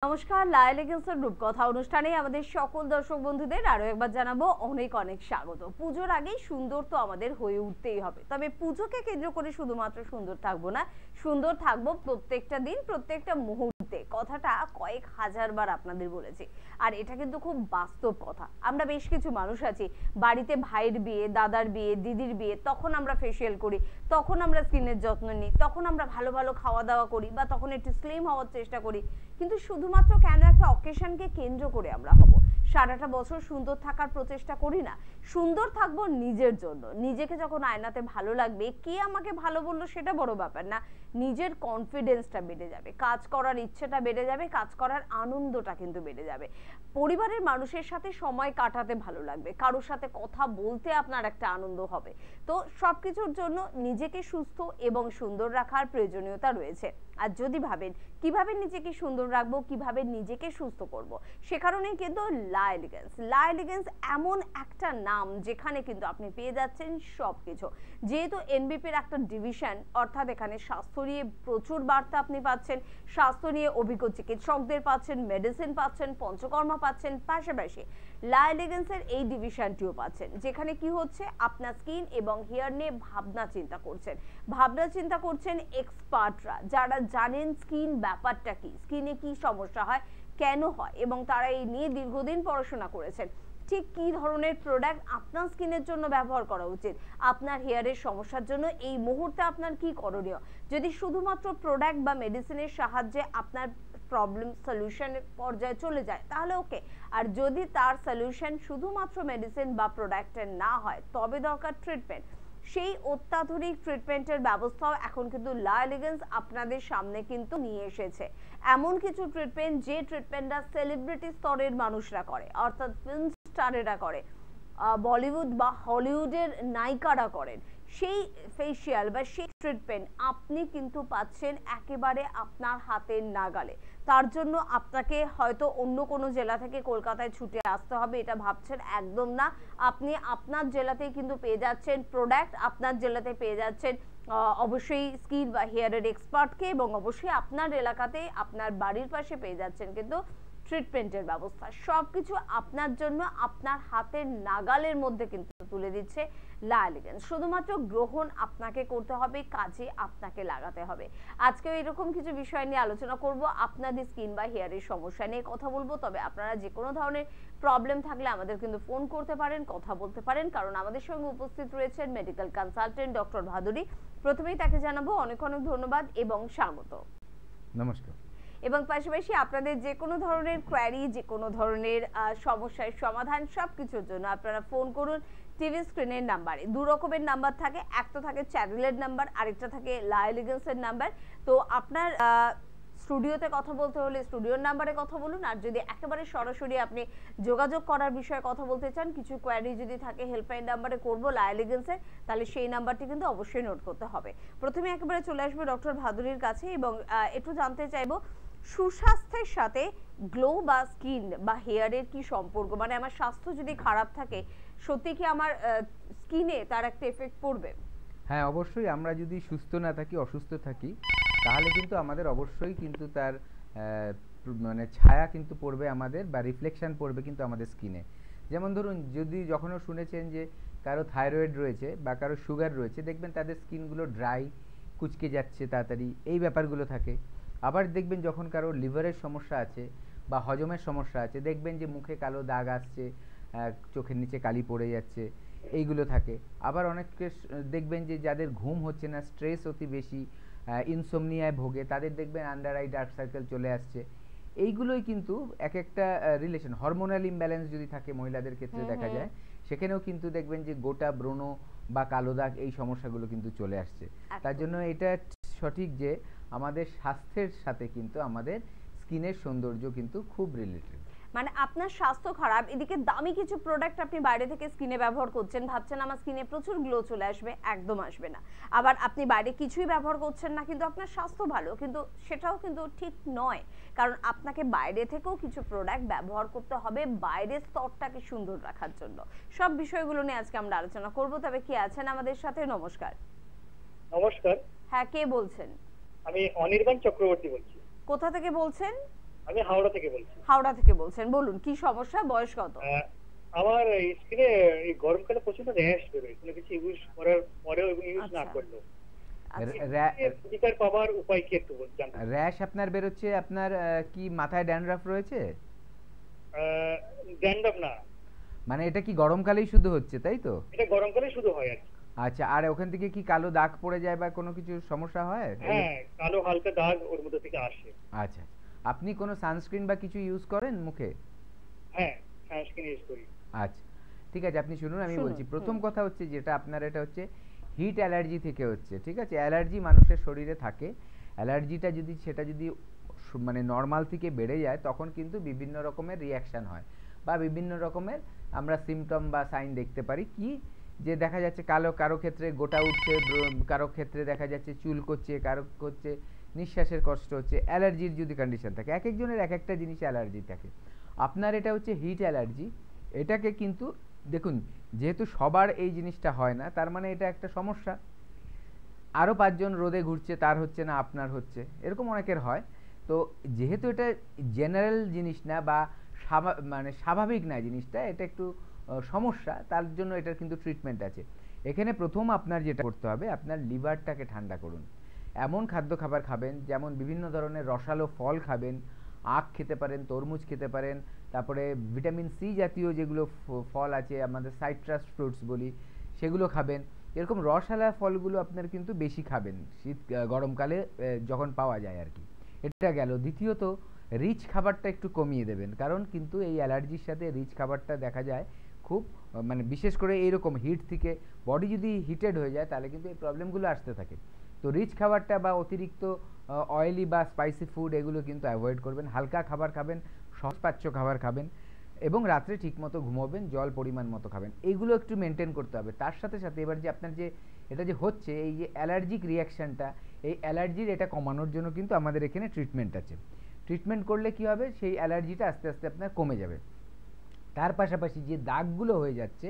নমস্কার, লায়লা গিলসের রূপকথা অনুষ্ঠানে আমাদের সকল দর্শক বন্ধুদের আরো একবার জানাবো অনেক অনেক স্বাগত। পুজোর আগেই সুন্দর তো আমাদের হয়ে উঠতেই হবে, তবে পুজোকে কেন্দ্র করে শুধুমাত্র সুন্দর থাকবো না, সুন্দর থাকবো প্রত্যেকটা দিন, প্রত্যেকটা মুহূর্তে। কথাটা কয়েক হাজার বার আপনাদের বলেছি, আর এটা কিন্তু খুব বাস্তব কথা। আমরা বেশ কিছু মানুষ আছি, বাড়িতে ভাইয়ের বিয়ে, দাদার বিয়ে, দিদির বিয়ে, তখন আমরা ফেসিয়াল করি, তখন আমরা স্কিনের যত্ন নিই, তখন আমরা ভালো ভালো খাওয়া দাওয়া করি, বা তখন একটু স্লিম হওয়ার চেষ্টা করি। কিন্তু শুধুমাত্র কেন একটা অকেশনকে কেন্দ্র করে আমরা হব সারাটা বছর সুন্দর থাকার প্রচেষ্টা করি না? সুন্দর থাকবো নিজের জন্য। নিজেকে যখন আয়নাতে ভালো লাগবে, কে আমাকে ভালো বললো সেটা বড় ব্যাপার না, নিজের কনফিডেন্সটা বেড়ে যাবে, কাজ করার ইচ্ছেটা বেড়ে যাবে, কাজ করার আনন্দটা কিন্তু বেড়ে যাবে, পরিবারের মানুষের সাথে সময় কাটাতে ভালো লাগবে, কারোর সাথে কথা বলতে আপনার একটা আনন্দ হবে। তো সবকিছুর জন্য নিজেকে সুস্থ এবং সুন্দর রাখার প্রয়োজনীয়তা রয়েছে। আর যদি ভাবেন কিভাবে নিজেকে সুন্দর রাখবো, কিভাবে নিজেকে সুস্থ করব, সে কারণেই কিন্তু লা এলিগেন্স। লা এলিগেন্স এমন একটা নাম যেখানে কিন্তু আপনি পেয়ে যাচ্ছেন সবকিছু। যেহেতু এনবিপির একটা ডিভিশন, অর্থাৎ এখানে স্বাস্থ্য নিয়ে প্রচুর বার্তা আপনি পাচ্ছেন, স্বাস্থ্য নিয়ে অভিজ্ঞ চিকিৎসকদের পাচ্ছেন, মেডিসিন পাচ্ছেন, পঞ্চকর্মা পাচ্ছেন, পাশাপাশি লা এলিগেন্সের এই ডিভিশনটিও পাচ্ছেন, যেখানে কি হচ্ছে, আপনার স্কিন এবং হেয়ার নিয়ে ভাবনা চিন্তা করছেন এক্সপার্টরা, যারা জানেন স্কিন ব্যাপারটা কি, স্কিনে কি সমস্যা হয়, কেন হয়, এবং তারা এই নিয়ে দীর্ঘদিন পড়াশোনা করেছেন। ঠিক কি ধরনের প্রোডাক্ট আপনার স্কিনের জন্য ব্যবহার করা উচিত, আপনার হেয়ারের সমস্যার জন্য এই মুহূর্তে আপনার কি করণীয়। যদি শুধুমাত্র প্রোডাক্ট বা মেডিসিনের সাহায্যে আপনার প্রবলেম সলিউশনের পর্যায়ে চলে যায় তাহলে ওকে, আর যদি তার সলিউশন শুধুমাত্র মেডিসিন বা প্রোডাক্টের না হয়, তবে দরকার ট্রিটমেন্ট। সেই অত্যাধুনিক ট্রিটমেন্টের ব্যবস্থাও এখন কিন্তু লা এলিগেন্স আপনাদের সামনে কিন্তু নিয়ে এসেছে। এমন কিছু ট্রিটমেন্ট, যে ট্রিটমেন্টটা সেলিব্রিটি স্তরের মানুষরা করে, অর্থাৎ ফিল্ম স্টারেরা করে, বলিউড বা হলিউডের নায়িকারা করেন, সেই ফেসিয়াল বা সেই ট্রিটমেন্ট আপনি কিন্তু পাচ্ছেন একেবারে আপনার হাতের নাগালে। তার জন্য আপনাকে হয়তো অন্য কোনো জেলা থেকে কলকাতায় ছুটে আসতে হবে এটা ভাবছেন, একদম না। আপনি আপনার জেলাতেই কিন্তু পেয়ে যাচ্ছেন প্রোডাক্ট, আপনার জেলাতে পেয়ে যাচ্ছেন অবশ্যই স্কিন বা হেয়ারের এক্সপার্টকে, এবং অবশ্যই আপনার এলাকাতে আপনার বাড়ির পাশে পেয়ে যাচ্ছেন কিন্তু ট্রিটমেন্টের ব্যবস্থা। সবকিছু আপনার জন্য আপনার হাতের নাগালের মধ্যে কিন্তু তুলে দিচ্ছে লা এলিগেন্স। শুধুমাত্র গ্রহণ আপনাকে করতে হবে, কাজে আপনাকে লাগাতে হবে। আজকেও এরকম কিছু বিষয় নিয়ে আলোচনা করব, আপনাদের স্কিন বা হেয়ারের সমস্যা নিয়ে কথা বলবো। তবে আপনারা যে কোনো ধরনের প্রবলেম থাকলে আমাদের কিন্তু ফোন করতে পারেন, কথা বলতে পারেন, কারণ আমাদের সঙ্গে উপস্থিত রয়েছেন মেডিকেল কনসালটেন্ট ডক্টর ভাদুরী। প্রথমেই তাকে জানাবো অনেক অনেক ধন্যবাদ এবং স্বাগত। নমস্কার। এবং পাশাপাশি আপনাদের যে কোনো ধরনের কোয়ারি, যে কোনো ধরনের সমস্যার সমাধান, সবকিছুর জন্য আপনারা ফোন করুন টিভি স্ক্রিনের নাম্বারে। দু রকমের নাম্বার থাকে, একটা থাকে চ্যানেলের নাম্বার, আরেকটা থাকে লা এলিগেন্সের নাম্বার। তো আপনার স্টুডিওতে কথা বলতে হলে স্টুডিওর নাম্বারে কথা বলুন, আর যদি একেবারে সরাসরি আপনি যোগাযোগ করার বিষয়ে কথা বলতে চান, কিছু কোয়ারি যদি থাকে হেল্পলাইন নাম্বারে করবো লা এলিগেন্সের, তাহলে সেই নাম্বারটি কিন্তু অবশ্যই নোট করতে হবে। প্রথমে একেবারে চলে আসবে ডক্টর ভাদুরীর কাছে, এবং একটু জানতে চাইবো সুস্বাস্থ্যের সাথে গ্লো বা স্কিন বা হেয়ারের কি সম্পর্ক? মানে আমার স্বাস্থ্য যদি খারাপ থাকে, সত্যি কি আমার স্কিনে তার একটা এফেক্ট পড়বে? হ্যাঁ, অবশ্যই। আমরা যদি সুস্থ না থাকি, অসুস্থ থাকি, তাহলে কিন্তু আমাদের অবশ্যই কিন্তু তার মানে ছায়া কিন্তু পড়বে আমাদের, বা রিফ্লেকশন পড়বে কিন্তু আমাদের স্কিনে। যেমন ধরুন, যদি যখনও শুনেছেন যে কারো থাইরয়েড রয়েছে বা কারো সুগার রয়েছে, দেখবেন তাদের স্কিনগুলো ড্রাই, কুচকে যাচ্ছে তাড়াতাড়ি, এই ব্যাপারগুলো থাকে। আবার দেখবেন যখন কারো লিভারের সমস্যা আছে বা হজমের সমস্যা আছে, দেখবেন যে মুখে কালো দাগ আসছে, চোখের নিচে কালি পড়ে যাচ্ছে, এইগুলো থাকে। আবার অনেককে দেখবেন যে যাদের ঘুম হচ্ছে না, স্ট্রেস অতি বেশি, ইনসোমনিয়ায় ভোগে, তাদের দেখবেন আন্ডার আই ডার্ক সার্কেল চলে আসছে। এইগুলোই কিন্তু এক একটা রিলেশন। হরমোনাল ইমব্যালেন্স যদি থাকে মহিলাদের ক্ষেত্রে দেখা যায়, সেখানেও কিন্তু দেখবেন যে গোটা ব্রণ বা কালো দাগ, এই সমস্যাগুলো কিন্তু চলে আসছে। তার জন্য এটা সঠিক যে আমাদের স্বাস্থ্যের সাথে কিন্তু আমাদের স্কিনের সৌন্দর্য কিন্তু খুব রিলেটেড। মানে আপনার স্বাস্থ্য খারাপ, এদিকে দামি কিছু প্রোডাক্ট আপনি বাইরে থেকে স্কিনে ব্যবহার করছেন, ভাবছেন আমার স্কিনে প্রচুর গ্লো চলে আসবে, একদম আসবে না। আবার আপনি বাইরে কিছুই ব্যবহার করছেন না, কিন্তু আপনার স্বাস্থ্য ভালো, কিন্তু সেটাও কিন্তু ঠিক নয়। কারণ আপনাকে বাইরে থেকেও কিছু প্রোডাক্ট ব্যবহার করতে হবে বাইরের স্তরটাকে সুন্দর রাখার জন্য। সব বিষয়গুলো নিয়ে আজকে আমরা আলোচনা করব। তবে কি আছেন আমাদের সাথে? নমস্কার। নমস্কার। হ্যাঁ, কে বলছেন? আমি অনির্বাণ চক্রবর্তী বলছি। কোথা থেকে বলছেন? আমি হাওড়া থেকে বলছি। হাওড়া থেকে বলছেন, বলুন কি সমস্যা, বয়স কত? আমার স্কিনে এই গরমকালে প্রচন্ড র্যাশ বেরোয়, কোনো কিছু ইউজ করার পরেও এবং ইউজ না আচ্ছা। করলেও। আচ্ছা। প্রতিকার পাওয়ার উপায় কি একটু জানতে চাই। র্যাশ আপনার বেরোচ্ছে, আপনার কি মাথায় ড্যান্ড্রাফ রয়েছে? ড্যান্ড্রাফ না, মানে এটা কি গরমকালেই শুধু হচ্ছে, তাই তো? এটা গরমকালে শুধু হয় আর কি। আচ্ছা, আর ওখান থেকে কি কালো দাগ পড়ে যায় বা কোনো কিছু সমস্যা হয়? হ্যাঁ, কালো হালকা দাগ ওর মধ্যে থেকে আসে। আচ্ছা, আপনি কোনো সানস্ক্রিন বা কিছু ইউজ করেন মুখে? হ্যাঁ, সানস্ক্রিন ইউজ করি। আচ্ছা, ঠিক আছে, আপনি শুনুন আমি শুনুন, বলছি। প্রথম হুম। কথা হচ্ছে যেটা আপনার, এটা হচ্ছে হিট অ্যালার্জি থেকে হচ্ছে, ঠিক আছে? অ্যালার্জি মানুষের শরীরে থাকে, অ্যালার্জিটা যদি সেটা যদি মানে নর্মাল থেকে বেড়ে যায় তখন কিন্তু বিভিন্ন রকমের রিয়াকশান হয় বা বিভিন্ন রকমের আমরা সিমটম বা সাইন দেখতে পারি। কি যে দেখা যাচ্ছে কারো ক্ষেত্রে গোটা উঠছে, কারো ক্ষেত্রে দেখা যাচ্ছে চুল করছে, কারো হচ্ছে নিঃশ্বাসের কষ্ট হচ্ছে। অ্যালার্জির যদি কন্ডিশন থাকে, এক একজনের এক একটা জিনিসে অ্যালার্জি থাকে। আপনার এটা হচ্ছে হিট অ্যালার্জি। এটাকে কিন্তু দেখুন, যেহেতু সবার এই জিনিসটা হয় না, তার মানে এটা একটা সমস্যা। আরও 5 জন রোদে ঘুরছে, তার হচ্ছে না, আপনার হচ্ছে, এরকম অনেকের হয়। তো যেহেতু এটা জেনারেল জিনিস না বা মানে স্বাভাবিক না জিনিসটা, এটা একটু সমস্যা, তার জন্য এটার কিন্তু ট্রিটমেন্ট আছে। এখানে প্রথম আপনার যেটা করতে হবে, আপনার লিভারটাকে ঠান্ডা করুন। এমন খাদ্য খাবার খাবেন, যেমন বিভিন্ন ধরনের রসালো ফল খাবেন, আখ খেতে পারেন, তরমুজ খেতে পারেন, তারপরে ভিটামিন সি জাতীয় যেগুলো ফল আছে, আমাদের সাইট্রাস ফ্রুটস বলি, সেগুলো খাবেন। এরকম রসালো ফলগুলো আপনার কিন্তু বেশি খাবেন গরমকালে যখন পাওয়া যায় আর কি। এটা গেল। দ্বিতীয়ত, রিচ খাবারটা একটু কমিয়ে দেবেন, কারণ কিন্তু এই অ্যালার্জির সাথে রিচ খাবারটা দেখা যায় খুব মানে বিশেষ করে এইরকম হিট থেকে বডি যদি হিটেড হয়ে যায় তাহলে কিন্তু এই প্রবলেমগুলো আসতে থাকে। তো রিচ খাবারটা বা অতিরিক্ত অয়েলি বা স্পাইসি ফুড এগুলো কিন্তু অ্যাভয়েড করবেন। হালকা খাবার খাবেন, সহজপাচ্য খাবার খাবেন এবং রাত্রে ঠিকমতো ঘুমোবেন, জল পরিমাণ মতো খাবেন। এইগুলো একটু মেনটেন করতে হবে। তার সাথে সাথে এবার যে আপনার যে এটা যে হচ্ছে এই যে অ্যালার্জিক রিয়াকশানটা, এই অ্যালার্জির এটা কমানোর জন্য কিন্তু আমাদের এখানে ট্রিটমেন্ট আছে। ট্রিটমেন্ট করলে কি হবে, সেই অ্যালার্জিটা আস্তে আস্তে আপনার কমে যাবে। তার পাশাপাশি যে দাগগুলো হয়ে যাচ্ছে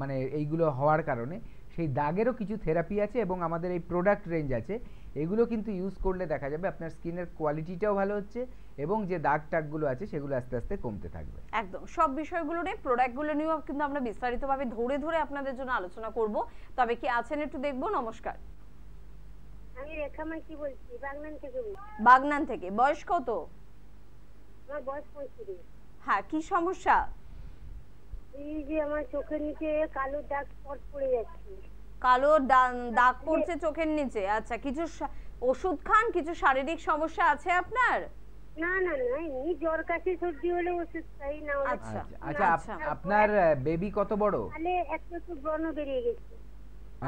মানে এইগুলো হওয়ার কারণে, সেই দাগেরও কিছু থেরাপি আছে এবং আমাদের এই প্রোডাক্ট রেঞ্জ আছে। এগুলো কিন্তু ইউজ করলে দেখা যাবে আপনার স্কিনের কোয়ালিটিটাও ভালো হচ্ছে এবং যে দাগ টাগগুলো আছে সেগুলো আস্তে আস্তে কমতে থাকবে। একদম সব বিষয়গুলো নিয়ে, প্রোডাক্টগুলো নিয়েও কিন্তু আমরা বিস্তারিতভাবে ধরে ধরে আপনাদের জন্য আলোচনা করব। তবে কি আছেন একটু দেখবো। নমস্কার। আমি রেখা মাইতি বলছি, বাগনান থেকে বলছি। বাগনান থেকে। বয়স কত? আমার বয়স 35। হ্যাঁ, কি সমস্যা? এই যে আমার চোখের নিচে কালো দাগ স্পট পড়ে যাচ্ছে। কালো দাগ পড়ছে চোখের নিচে? আচ্ছা, কিছু ওষুধ খান? কিছু শারীরিক সমস্যা আছে আপনার? না না না, এমনি জ্বর কাশি সর্দি হলে ওষুধ খাই, না হলে আচ্ছা আচ্ছা, আপনার বেবি কত বড়? তাহলে একটু ব্রণ বেরিয়ে গেছে।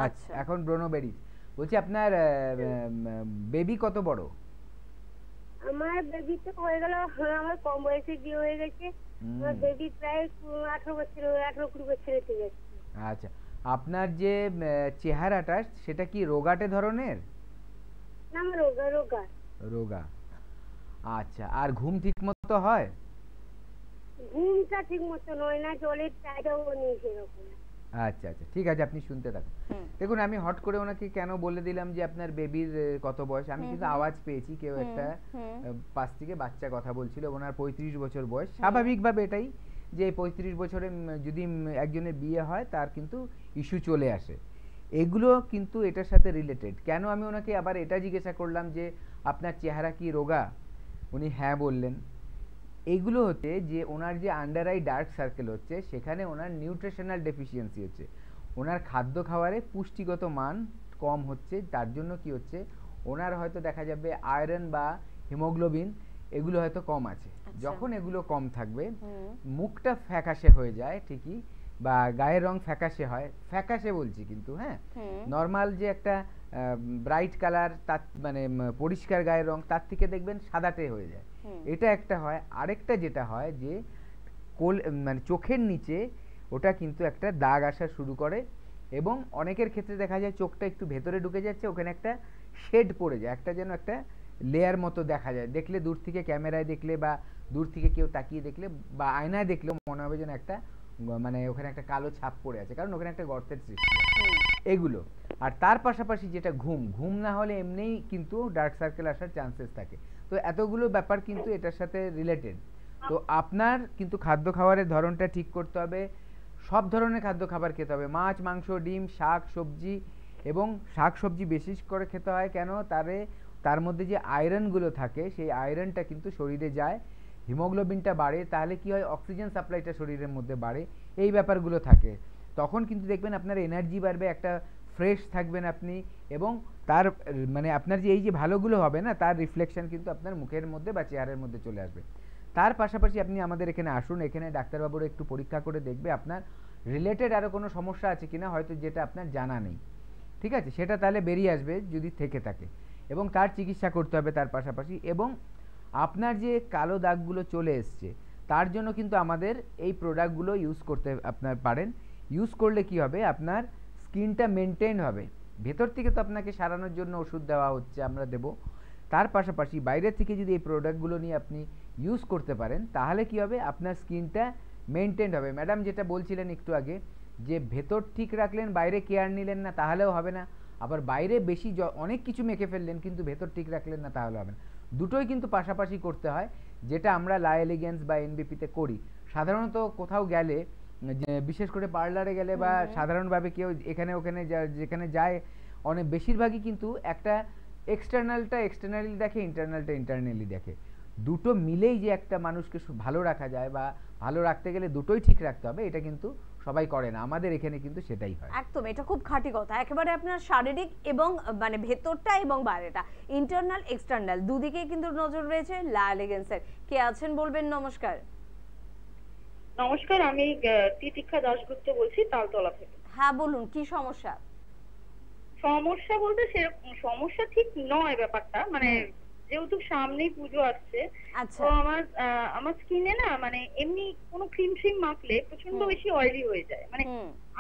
আচ্ছা, এখন ব্রণ বেরিয়েছে। বলছি আপনার বেবি কত বড়? আমার বেবি তো হয়ে গেল, আমার কম বয়সে বিয়ে হয়ে গেছে। আমার বেবি প্রায় 18 বছর, 18-20 বছর হতে যাচ্ছে। আচ্ছা, আপনার যে চেহারাটা সেটা কি রোগাটে ধরনের? না, আমার রোগা রোগা রোগা। আচ্ছা, আর ঘুম ঠিক মতো হয়? ঘুমটা ঠিক মতো নয় না, জলের চাহিদাও নেই সেরকম। আচ্ছা আচ্ছা, ঠিক আছে, আপনি শুনতে থাকুন। দেখুন, আমি হট করে ওনাকে কেন বলে দিলাম যে আপনার বেবির কত বয়স, আমি কিন্তু আওয়াজ পেয়েছি কেউ একটা পাশ থেকে বাচ্চা কথা বলছিল, ওনার 35 বছর বয়স। স্বাভাবিকভাবে এটাই যে 35 বছরে যদি একজনের বিয়ে হয় তার কিন্তু ইস্যু চলে আসে। এগুলো কিন্তু এটার সাথে রিলেটেড। কেন আমি ওনাকে আবার এটা জিজ্ঞাসা করলাম যে আপনার চেহারা কি রোগা, উনি হ্যাঁ বললেন। এইগুলো হচ্ছে যে ওনার যে আন্ডার আই ডার্ক সার্কেল হচ্ছে, সেখানে ওনার নিউট্রিশনাল ডেফিসিয়েন্সি হচ্ছে, ওনার খাদ্য খাবারে পুষ্টিগত মান কম হচ্ছে। তার জন্য কি হচ্ছে, ওনার হয়তো দেখা যাবে আয়রন বা হিমোগ্লোবিন এগুলো হয়তো কম আছে। যখন এগুলো কম থাকবে, মুখটা ফ্যাকাশে হয়ে যায় ঠিকই, বা গায়ের রং ফ্যাকাশে হয়, ফ্যাকাশে বলছি কিন্তু, হ্যাঁ, নর্মাল যে একটা ব্রাইট কালার, তার মানে পরিষ্কার গায়ের রং, তার থেকে দেখবেন সাদাটে হয়ে যায়। এটা একটা হয়। আরেকটা যেটা হয় যে মানে চোখের নিচে ওটা কিন্তু একটা দাগ আসা শুরু করে এবং অনেকের ক্ষেত্রে দেখা যায় চোখটা একটু ভেতরে ঢুকে যাচ্ছে, ওখানে একটা শেড পড়ে যায়, একটা যেন একটা লেয়ার মতো দেখা যায়। দেখলে দূর থেকে, ক্যামেরায় দেখলে বা দূর থেকে কেউ তাকিয়ে দেখলে বা আয়নায় দেখলেও মনে হবে যেন একটা মানে ওখানে একটা কালো ছাপ পড়ে আছে, কারণ ওখানে একটা গর্তের সৃষ্টি হয়। এগুলো। আর তার পাশাপাশি যেটা ঘুম না হলে এমনিই কিন্তু ডার্ক সার্কেল আসার চান্সেস থাকে। তো তো এতগুলো ব্যাপার কিন্তু এটার সাথে রিলেটেড। তো আপনার কিন্তু খাদ্য খাবারের ধরনটা ঠিক করতে হবে। সব ধরনের খাদ্য খাবার খেতে হবে, মাছ, মাংস, ডিম, শাক সবজি, এবং শাক সবজি বেশি করে খেতে হয় কেন, তার মধ্যে যে আয়রনগুলো থাকে সেই আয়রনটা কিন্তু শরীরে যায়, হিমোগ্লোবিনটা বাড়ে, তাহলে কি হয়, অক্সিজেন সাপ্লাইটা শরীরের মধ্যে বাড়ে, এই ব্যাপারগুলো থাকে। তখন কিন্তু দেখবেন আপনার এনার্জি বাড়বে, একটা ফ্রেশ থাকবেন আপনি, এবং তার মানে আপনার যে এই যে ভালোগুলো হবে না, তার রিফ্লেকশন কিন্তু আপনার মুখের মধ্যে বা চেহারার মধ্যে চলে আসবে। তার পাশাপাশি আপনি আমাদের এখানে আসুন, এখানে ডাক্তারবাবুরা একটু পরীক্ষা করে দেখবে আপনার রিলেটেড আরও কোনো সমস্যা আছে কিনা, হয়তো যেটা আপনার জানা নেই, ঠিক আছে, সেটা তাহলে বেরিয়ে আসবে যদি থেকে থাকে, এবং তার চিকিৎসা করতে হবে তার পাশাপাশি। এবং আপনার যে কালো দাগগুলো চলে এসছে তার জন্য কিন্তু আমাদের এই প্রোডাক্টগুলো ইউজ করতে আপনার পারেন। ইউজ করলে কি হবে, আপনার স্কিনটা মেনটেন হবে। ভেতর থেকে তো আপনাকে সারানোর জন্য ওষুধ দেওয়া হচ্ছে, আমরা দেব, তার পাশাপাশি বাইরের থেকে যদি এই প্রোডাক্টগুলো নিয়ে আপনি ইউজ করতে পারেন তাহলে কি হবে, আপনার স্কিনটা মেনটেন হবে। ম্যাডাম যেটা বলছিলেন একটু আগে, যে ভেতর ঠিক রাখলেন বাইরে কেয়ার নিলেন না তাহলেও হবে না, আবার বাইরে বেশি অনেক কিছু মেখে ফেললেন কিন্তু ভেতর ঠিক রাখলেন না তাহলে হবে না। দুটোই কিন্তু পাশাপাশি করতে হয়, যেটা আমরা লা এলিগেন্স বা এনবিপিতে করি। সাধারণত কোথাও গেলে, বিশেষ করে পার্লারে গেলে বা সাধারণভাবে কেউ এখানে ওখানে যেখানে যায়, অনেক বেশিরভাগই কিন্তু একটা এক্সটার্নালটা এক্সটার্নালি দেখে, ইন্টারনালটা ইন্টারনালি দেখে। দুটো মিলেই যে একটা মানুষকে ভালো রাখা যায় বা ভালো রাখতে গেলে দুটোই ঠিক রাখতে হবে, এটা কিন্তু সবাই করে না, আমাদের এখানে কিন্তু সেটাই হয়। একদম, এটা খুব খাঁটি কথা। একেবারে আপনার শারীরিক এবং মানে ভেতরটা এবং বাইরেটা, ইন্টারনাল এক্সটার্নাল দুদিকেই কিন্তু নজর রয়েছে লা এলিগেন্সের। কে আছেন বলবেন? নমস্কার। নমস্কার, আমি তিতিক্ষা দাশগুপ্ত বলছি তালতলা থেকে। হ্যাঁ বলুন, কি সমস্যা? সমস্যা বলতে সেরকম সমস্যা ঠিক নয় ব্যাপারটা, মানে যেহেতু সামনেই পুজো আসছে, তো আমার স্কিনে না মানে এমনি কোনো ক্রিম ট্রিম মাখলে প্রচন্ড বেশি অয়েলি হয়ে যায়, মানে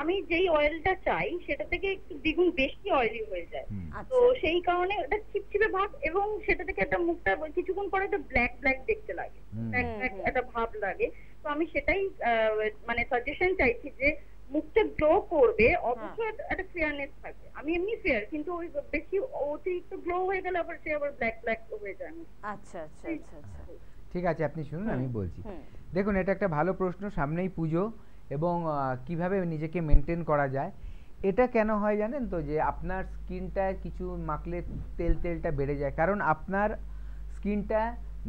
আমি যেই অয়েলটা চাই সেটা থেকে একটু দ্বিগুণ বেশি অয়েলি হয়ে যায়। তো সেই কারণে ওটা চিপচিপে ভাব, এবং সেটা থেকে একটা মুখটা কিছুক্ষণ পরে একটা ব্ল্যাক ব্ল্যাক দেখতে লাগে, একটা ভাব লাগে। তো আমি সেটাই মানে সাজেশন চাইছি যে মুখটা গ্লো করবে, অবশ্যই একটা ফেয়ারনেস থাকবে। আমি এমনি ফেয়ার, কিন্তু ওই বেশি অতিরিক্ত গ্লো হয়ে গেলে আবার সে আবার ব্ল্যাক ব্ল্যাক হয়ে যায়। আচ্ছা আচ্ছা আচ্ছা আচ্ছা, ঠিক আছে, আপনি শুনুন আমি বলছি। দেখুন, এটা একটা ভালো প্রশ্ন, সামনেই পুজো, এবং কিভাবে নিজেকে মেনটেন করা যায়। এটা কেন হয় জানেন তো, যে আপনার স্কিনটা কিছু মাখলে তেলটা বেড়ে যায়, কারণ আপনার স্কিনটা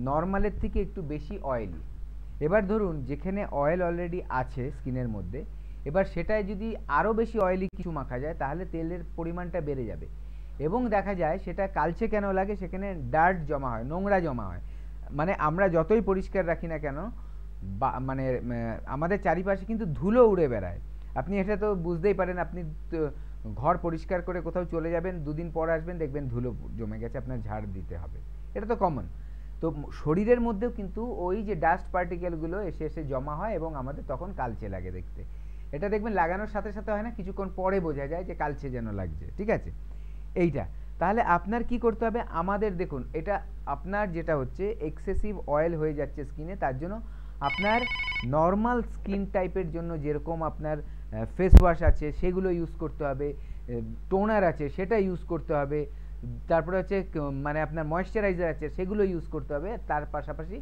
নর্মালের থেকে একটু বেশি অয়েলি। এবার ধরুন যেখানে অয়েল অলরেডি আছে স্কিনের মধ্যে, এবার সেটায় যদি আরও বেশি অয়েলি কিছু মাখা যায় তাহলে তেলের পরিমাণটা বেড়ে যাবে, এবং দেখা যায় সেটা কালচে কেন লাগে, সেখানে ডার্ট জমা হয়, নোংরা জমা হয়। মানে আমরা যতই পরিষ্কার রাখি না কেন, মানে আমাদের চারিপাশে কিন্তু ধুলো উড়ে বেড়ায়। আপনি এটা তো বুঝতেই পারেন, আপনি ঘর পরিষ্কার করে কোথাও চলে যাবেন, দুদিন পর আসবেন দেখবেন ধুলো জমে গেছে, আপনার ঝাড় দিতে হবে, এটা তো কমন। তো শরীরের মধ্যেও কিন্তু ওই যে ডাস্ট পার্টিকেলগুলো এসে এসে জমা হয়, এবং আমাদের তখন কালচে লাগে দেখতে। এটা দেখবেন লাগানোর সাথে সাথে হয় না, কিছুক্ষণ পরে বোঝা যায় যে কালচে যেন লাগছে, ঠিক আছে এইটা। তাহলে আপনার কি করতে হবে, আমাদের দেখুন এটা আপনার যেটা হচ্ছে এক্সেসিভ অয়েল হয়ে যাচ্ছে স্কিনে, তার জন্য আপনার নর্মাল স্কিন টাইপের জন্য যেরকম আপনার ফেস ওয়াশ আছে সেগুলো ইউজ করতে হবে, টোনার আছে সেটা ইউজ করতে হবে, তারপরে হচ্ছে মানে আপনার ময়েশ্চারাইজার আছে সেগুলো ইউজ করতে হবে, তার পাশাপাশি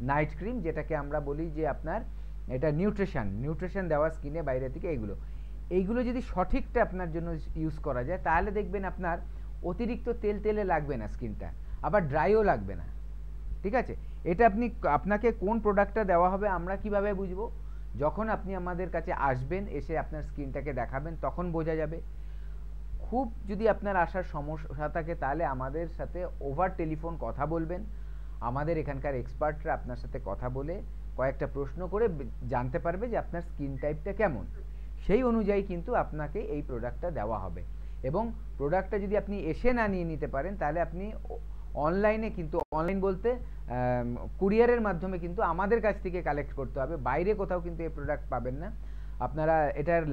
নাইট ক্রিম, যেটাকে আমরা বলি যে আপনার এটা নিউট্রিশন দেওয়া স্কিনে বাইরে থেকে, এইগুলো যদি সঠিকটা আপনার জন্য ইউজ করা যায় তাহলে দেখবেন আপনার অতিরিক্ত তেলে লাগবে না স্কিনটা, আবার ড্রাইও লাগবে না, ঠিক আছে। এটা আপনাকে কোন প্রোডাক্টটা দেওয়া হবে আমরা কিভাবে বুঝবো, যখন আপনি আমাদের কাছে আসবেন, এসে আপনার স্কিনটাকে দেখাবেন তখন বোঝা যাবে। খুব যদি আপনার আসার সমস্যা থাকে তাহলে আমাদের সাথে ওভার টেলিফোন কথা বলবেন, আমাদের এখানকার এক্সপার্টরা আপনার সাথে কথা বলে কয়েকটা প্রশ্ন করে জানতে পারবে যে আপনার স্কিন টাইপটা কেমন, সেই অনুযায়ী কিন্তু আপনাকে এই প্রোডাক্টটা দেওয়া হবে। এবং প্রোডাক্টটা যদি আপনি এসে না নিয়ে নিতে পারেন তাহলে আপনি অনলাইনে, কিন্তু অনলাইন বলতে কুরিয়ারের মাধ্যমে কিন্তু আমাদের কাছ থেকে কালেক্ট করতে হবে, বাইরে কোথাও কিন্তু এই প্রোডাক্ট পাবেন না আপনারা। এটার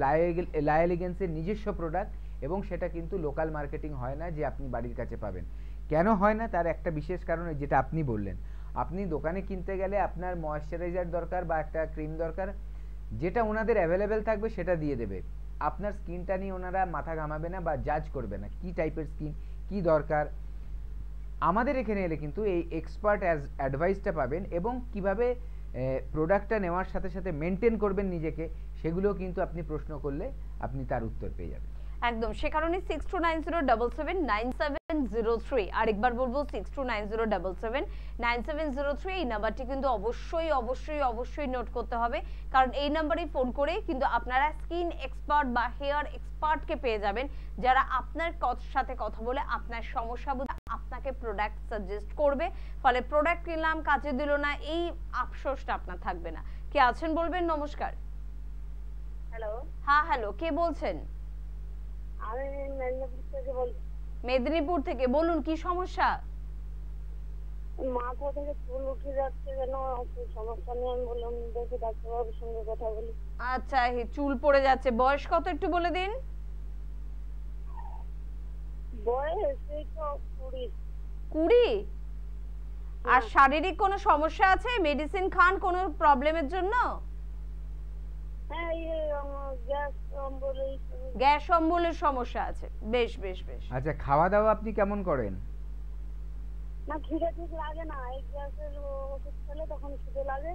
লা এলিগেন্সের নিজস্ব প্রোডাক্ট, এবং সেটা কিন্তু লোকাল মার্কেটিং হয় না যে আপনি বাড়ির কাছে পাবেন। কেন হয় না, তার একটা বিশেষ কারণ, যেটা আপনি বললেন, আপনি দোকানে কিনতে গেলে আপনার ময়েশ্চারাইজার দরকার বা একটা ক্রিম দরকার, যেটা ওনাদের অ্যাভেলেবেল থাকবে সেটা দিয়ে দেবে, আপনার স্কিনটা নিয়ে ওনারা মাথা ঘামাবে না বা জাজ করবে না কি টাইপের স্কিন, কি দরকার। আমাদের এখানে এলে কিন্তু এই এক্সপার্ট অ্যাডভাইসটা পাবেন, এবং কিভাবে প্রোডাক্টটা নেওয়ার সাথে সাথে মেনটেন করবেন নিজেকে, সেগুলো কিন্তু আপনি প্রশ্ন করলে আপনি তার উত্তর পেয়ে যাবেন। একদম, সে কারণে 629077979703, আরেকবার বলবো 629077979703, এই নাম্বারটি কিন্তু অবশ্যই অবশ্যই অবশ্যই নোট করতে হবে, কারণ এই নাম্বারে ফোন করে কিন্তু আপনারা স্কিন এক্সপার্ট বা হেয়ার এক্সপার্টকে পেয়ে যাবেন, যারা আপনার সাথে কথা বলে আপনার সমস্যা বুঝে আপনাকে প্রোডাক্ট সাজেস্ট করবে, ফলে প্রোডাক্ট কিনলাম কাজে দিল না এই আফসোসটা আপনার থাকবে না। কে আছেন বলবেন? নমস্কার। হ্যালো। হ্যাঁ হ্যালো, কে বলছেন? আমি মেদিনীপুর থেকে বলছি। মেদিনীপুর থেকে, বলুন কি সমস্যা? মাথা থেকে চুল উঠে যাচ্ছে, কেন সমস্যা নিয়ে আমি বললাম দেখি ডাক্তারবাবুর সঙ্গে কথা বলি। আচ্ছা, চুল পড়ে যাচ্ছে, বয়স কত একটু বলে দিন। বয়স এই তো 20। 20? আর শারীরিক কোনো সমস্যা আছে? মেডিসিন খান কোনো প্রবলেমের জন্য? হ্যাঁ, গ্যাস অম্বলের সমস্যা আছে। বেশ বেশ বেশ। আচ্ছা, খাওয়া দাওয়া আপনি কেমন করেন? না, খিদে ঠিক লাগে না, এই গ্যাসের ওষুধ খেলে তখন খিদে লাগে,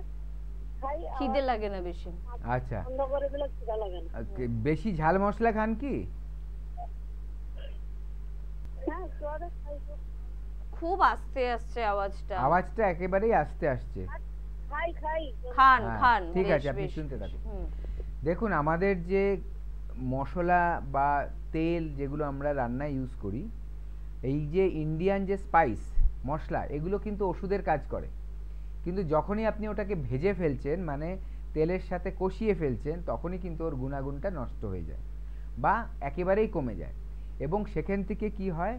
খাই। খিদে লাগে না বেশি? আচ্ছা, বন্ধ করে দিলে খিদে লাগে না। বেশি ঝাল মশলা খান কি? হ্যাঁ, জ্বরে খাই তো। খুব আস্তে আসছে আওয়াজটা। আওয়াজটা একেবারেই আস্তে আসছে। খাই খান হ্যাঁ, খান, ঠিক বেশ, আছে, আপনি বেশ, শুনতে বেশ। থাকুন। হুম। দেখুন, আমাদের যে মশলা বা তেল যেগুলো আমরা রান্নায় ইউজ করি, এই যে ইন্ডিয়ান যে স্পাইস মশলা, এগুলো কিন্তু ওষুধের কাজ করে, কিন্তু যখনই আপনি ওটাকে ভেজে ফেলছেন, মানে তেলের সাথে কষিয়ে ফেলছেন, তখনই কিন্তু ওর গুণাগুণটা নষ্ট হয়ে যায় বা একেবারেই কমে যায়, এবং সেখান থেকে কি হয়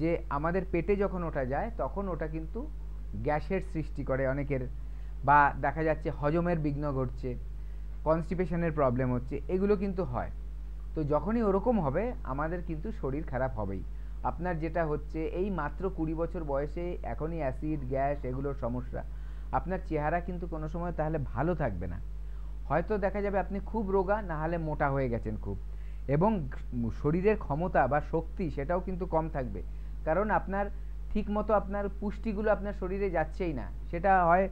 যে আমাদের পেটে যখন ওটা যায় তখন ওটা কিন্তু গ্যাসের সৃষ্টি করে অনেকের, বা দেখা যাচ্ছে হজমের বিঘ্ন ঘটছে, কনস্টিপেশনের প্রবলেম হচ্ছে, এগুলো কিন্তু হয়। তো যখনই ওরকম হবে আমাদের কিন্তু শরীর খারাপ হবেই। আপনার যেটা হচ্ছে এই মাত্র 20 বছর বয়সে এখনই অ্যাসিড, গ্যাস এগুলোর সমস্যা, আপনার চেহারা কিন্তু কোনো সময় তাহলে ভালো থাকবে না। হয়তো দেখা যাবে আপনি খুব রোগা, না হলে মোটা হয়ে গেছেন খুব, এবং শরীরের ক্ষমতা বা শক্তি সেটাও কিন্তু কম থাকবে, কারণ আপনার ঠিক মতো আপনার পুষ্টিগুলো আপনার শরীরে যাচ্ছেই না, সেটা হয়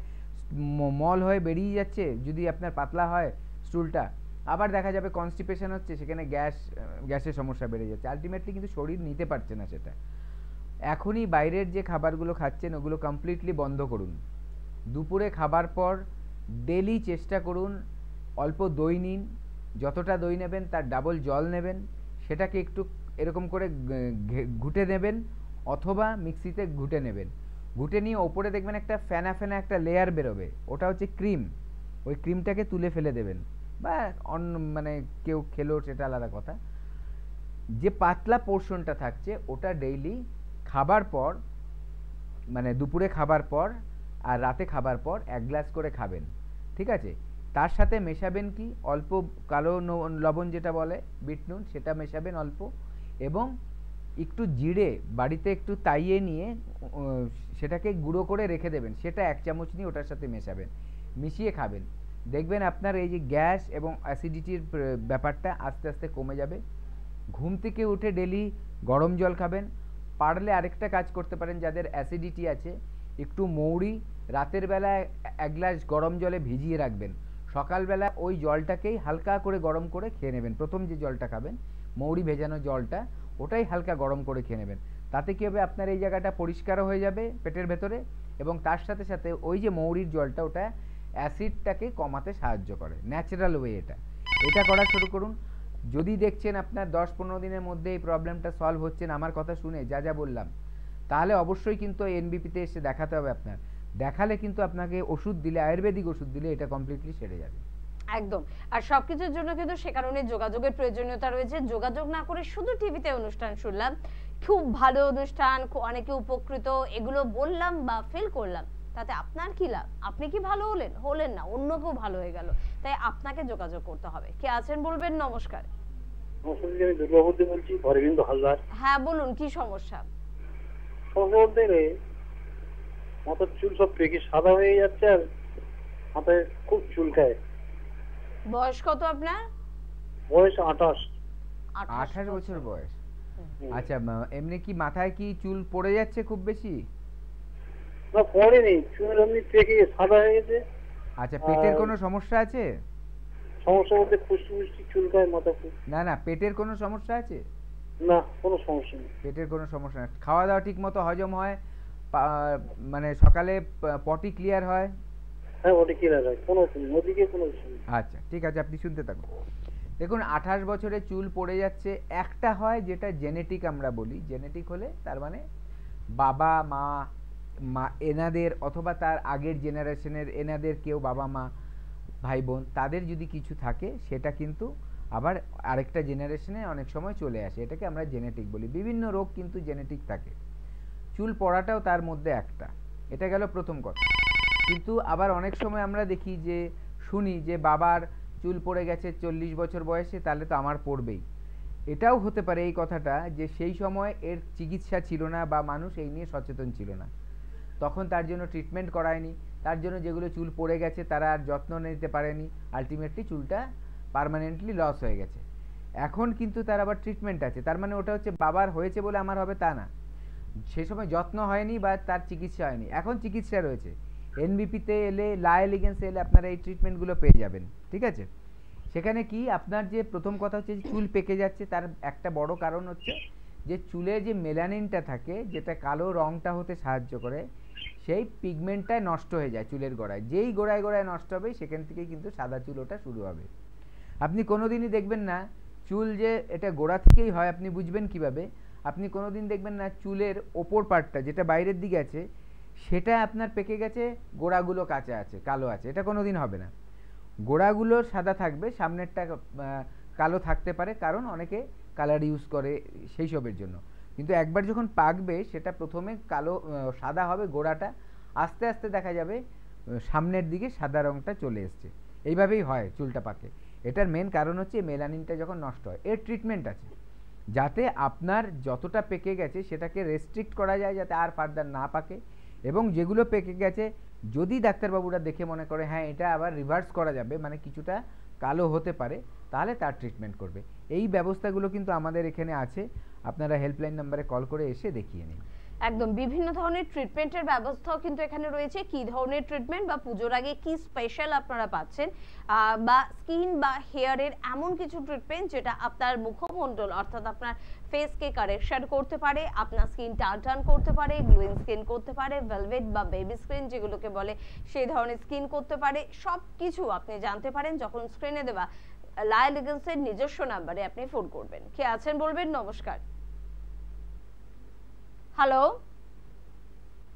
মল হয়ে বেরিয়ে যাচ্ছে যদি আপনার পাতলা হয় স্টুলটা, আবার দেখা যাবে কনস্টিপেশন হচ্ছে, সেখানে গ্যাসের সমস্যা বেড়ে যাচ্ছে, আলটিমেটলি কিন্তু শরীর নিতে পারছে না সেটা। এখনই বাইরের যে খাবারগুলো খাচ্ছেন ওগুলো কমপ্লিটলি বন্ধ করুন। দুপুরে খাবার পর ডেলি চেষ্টা করুন অল্প দই নিন, যতটা দই নেবেন তার ডাবল জল নেবেন, সেটাকে একটু এরকম করে ঘুটে নেবেন অথবা মিক্সিতে ঘুটে নেবেন, ঘুটে নিয়ে ওপরে দেখবেন একটা ফেনা ফেনা একটা লেয়ার বেরোবে, ওটা হচ্ছে ক্রিম, ওই ক্রিমটাকে তুলে ফেলে দেবেন, বা অন্য মানে কেউ খেলো সেটা আলাদা কথা। যে পাতলা পোর্শনটা থাকছে ওটা ডেইলি খাবার পর, মানে দুপুরে খাবার পর আর রাতে খাবার পর 1 গ্লাস করে খাবেন, ঠিক আছে? তার সাথে মেশাবেন কি অল্প কালো লবণ যেটা বলে বিট নুন, সেটা মেশাবেন অল্প, এবং একটু জিরে বাড়িতে একটু তাইয়ে নিয়ে সেটাকে গুঁড়ো করে রেখে দেবেন, সেটা 1 চামচ নিয়ে ওটার সাথে মেশাবেন, মিশিয়ে খাবেন। দেখবেন আপনার এই যে গ্যাস এবং অ্যাসিডিটির ব্যাপারটা আস্তে আস্তে কমে যাবে। ঘুম থেকে উঠে ডেলি গরম জল খাবেন। পারলে আরেকটা কাজ করতে পারেন, যাদের অ্যাসিডিটি আছে, একটু মৌরি রাতের বেলায় 1 গ্লাস গরম জলে ভিজিয়ে রাখবেন, সকালবেলা ওই জলটাকেই হালকা করে গরম করে খেয়ে নেবেন। প্রথম যে জলটা খাবেন মৌরি ভেজানো জলটা, ওটাই হালকা গরম করে খেয়ে নেবেন। তাতে কী হবে, আপনার এই জায়গাটা পরিষ্কারও হয়ে যাবে পেটের ভেতরে, এবং তার সাথে সাথে ওই যে মৌরির জলটা ওটা অ্যাসিডটাকে কমাতে সাহায্য করে, ন্যাচারাল ওয়ে এটা করা শুরু করুন। যদি দেখছেন আপনার 10-15 দিনের মধ্যে এই প্রবলেমটা সলভ হচ্ছে না আমার কথা শুনে যা যা বললাম, তাহলে অবশ্যই কিন্তু এনবিপিতে এসে দেখাতে হবে আপনার। দেখালে কিন্তু আপনাকে ওষুধ দিলে, আয়ুর্বেদিক ওষুধ দিলে এটা কমপ্লিটলি সেরে যাবে। একদম। আর সবকিছুর জন্য কিন্তু সে কারণে যোগাযোগের প্রয়োজনীয়তা রয়েছে। যোগাযোগ না করে শুধু টিভিতে অনুষ্ঠান শুনলাম, খুব ভালো অনুষ্ঠান, অনেকে উপকৃত, এগুলো বললাম বা ফিল করলাম, তাতে আপনার কি লাভ? আপনি কি ভালো হলেন? হলেন না, অন্য কেউ ভালো হয়ে গেল। তাই আপনাকে যোগাযোগ করতে হবে। কে আছেন বলবেন? নমস্কার। আমি দুর্গাবতী বলছি, অরবিন্দ হালদার। হ্যাঁ বলুন, কি সমস্যা? সমস্যা বলতে মাথার চুল সব পেকে সাদা হয়ে যাচ্ছে, আর মাথায় খুব চুলকায়। বয়স কত আপনার? বয়স 28। 28 বছর বয়স। আচ্ছা, এমনি কি মাথায় কি চুল পড়ে যাচ্ছে খুব বেশি? না পড়েনি, চুল এমনি পেকে সাদা হয়ে গেছে। আচ্ছা, পেটের কোনো সমস্যা আছে? সমস্যা বলতে ফুসকি ফুসকি চুলকায় মাথা খুব। না না, পেটের কোনো সমস্যা আছে? না কোনো সমস্যা নেই। পেটের কোনো সমস্যা না, খাওয়া দাওয়া ঠিক মতো হজম হয়, মানে সকালে পটি ক্লিয়ার হয়? হ্যাঁ ওটি ক্লিয়ার হয়, কোনো ওদিকে কোনো কিছু নেই। আচ্ছা ঠিক আছে, আপনি শুনতে থাকুন। দেখুন 28 বছরে চুল পড়ে যাচ্ছে, একটা হয় যেটা জেনেটিক আমরা বলি, জেনেটিক হলে তার মানে বাবা মা মা এনাদের অথবা তার আগের জেনারেশনের এনাদের কেউ বাবা মা ভাই বোন তাদের যদি কিছু থাকে সেটা কিন্তু আবার আরেকটা জেনারেশনে অনেক সময় চলে আসে, এটাকে আমরা জেনেটিক বলি। বিভিন্ন রোগ কিন্তু জেনেটিক থাকে, চুল পড়াটাও তার মধ্যে একটা। এটা গেল প্রথম কথা। কিন্তু আবার অনেক সময় আমরা দেখি যে শুনি যে বাবার চুল পড়ে গেছে 40 বছর বয়সে, তাহলে তো আমার পড়বেই। এটাও হতে পারে এই কথাটা যে সেই সময় এর চিকিৎসা ছিল না বা মানুষ এই নিয়ে সচেতন ছিল না, তখন তার জন্য ট্রিটমেন্ট করায়নি, তার জন্য যেগুলো চুল পড়ে গেছে তারা আর যত্ন নিতে পারেনি, আলটিমেটলি চুলটা পার্মানেন্টলি লস হয়ে গেছে। এখন কিন্তু তার আবার ট্রিটমেন্ট আছে, তার মানে ওটা হচ্ছে বাবার হয়েছে বলে আমার হবে তা না, সেই সময় যত্ন হয়নি বা তার চিকিৎসা হয়নি, এখন চিকিৎসা রয়েছে। এনবিপিতে এলে লাইলিগেন্সে এলে আপনারা এই ট্রিটমেন্টগুলো পেয়ে যাবেন, ঠিক আছে। সেখানে কি আপনার যে প্রথম কথা হচ্ছে যে চুল পেকে যাচ্ছে, তার একটা বড় কারণ হচ্ছে যে চুলে যে মেলানিনটা থাকে যেটা কালো রঙটা হতে সাহায্য করে, সেই পিগমেন্টটা নষ্ট হয়ে যায় চুলের গোড়ায়, যেই গোড়ায় গোড়ায় নষ্ট হবে সেখান থেকেই কিন্তু সাদা চুল ওটা শুরু হবে। আপনি কোনোদিনই দেখবেন না চুল যে এটা গোড়া থেকেই হয়, আপনি বুঝবেন কিভাবে? আপনি কোনোদিন দেখবেন না চুলের ওপর পার্টটা যেটা বাইরের দিকে আছে সেটা আপনার পেকে গেছে, গোড়াগুলো কাঁচা আছে কালো আছে, এটা কোনোদিন হবে না। গোড়াগুলো সাদা থাকবে, সামনেরটা কালো থাকতে পারে, কারণ অনেকে কালার ইউজ করে সেই সবের জন্য। কিন্তু একবার যখন পাকবে সেটা প্রথমে কালো সাদা হবে গোড়াটা, আস্তে আস্তে দেখা যাবে সামনের দিকে সাদা রঙটা চলে এসছে। এইভাবেই হয় চুলটা পাকে। এটার মেন কারণ হচ্ছে মেলানিনটা যখন নষ্ট হয়। এর ট্রিটমেন্ট আছে যাতে আপনার যতটা পেকে গেছে সেটাকে রেস্ট্রিক্ট করা যায় যাতে আর ফার্দার না পাকে, এবং যেগুলো পেকে গেছে যদি ডাক্তারবাবুরা দেখে মনে করে হ্যাঁ এটা আবার রিভার্স করা যাবে, মানে কিছুটা কালো হতে পারে, তাহলে তার ট্রিটমেন্ট করবে। এই ব্যবস্থাগুলো কিন্তু আমাদের এখানে আছে, আপনারা হেল্পলাইন নাম্বারে কল করে এসে দেখিয়ে নিন। একদম বিভিন্ন ধরনের ট্রিটমেন্টের ব্যবস্থাও কিন্তু এখানে রয়েছে। কি ধরনের ট্রিটমেন্ট বা পুজোর আগে কি স্পেশাল আপনারা পাচ্ছেন, বা স্কিন বা হেয়ারের এমন কিছু ট্রিটমেন্ট যেটা আপনার মুখমণ্ডল অর্থাৎ আপনার ফেসকে কারেকশন করতে পারে, আপনার স্কিন টান করতে পারে, গ্লোয়িং স্কিন করতে পারে, ভেলভেট বা বেবি স্কিন যেগুলোকে বলে সেই ধরনের স্কিন করতে পারে, সব কিছু আপনি জানতে পারেন যখন স্ক্রিনে দেওয়া লাইলিগেন্সের নিজস্ব নাম্বারে আপনি ফোন করবেন। কে আছেন বলবেন। নমস্কার। হ্যালো।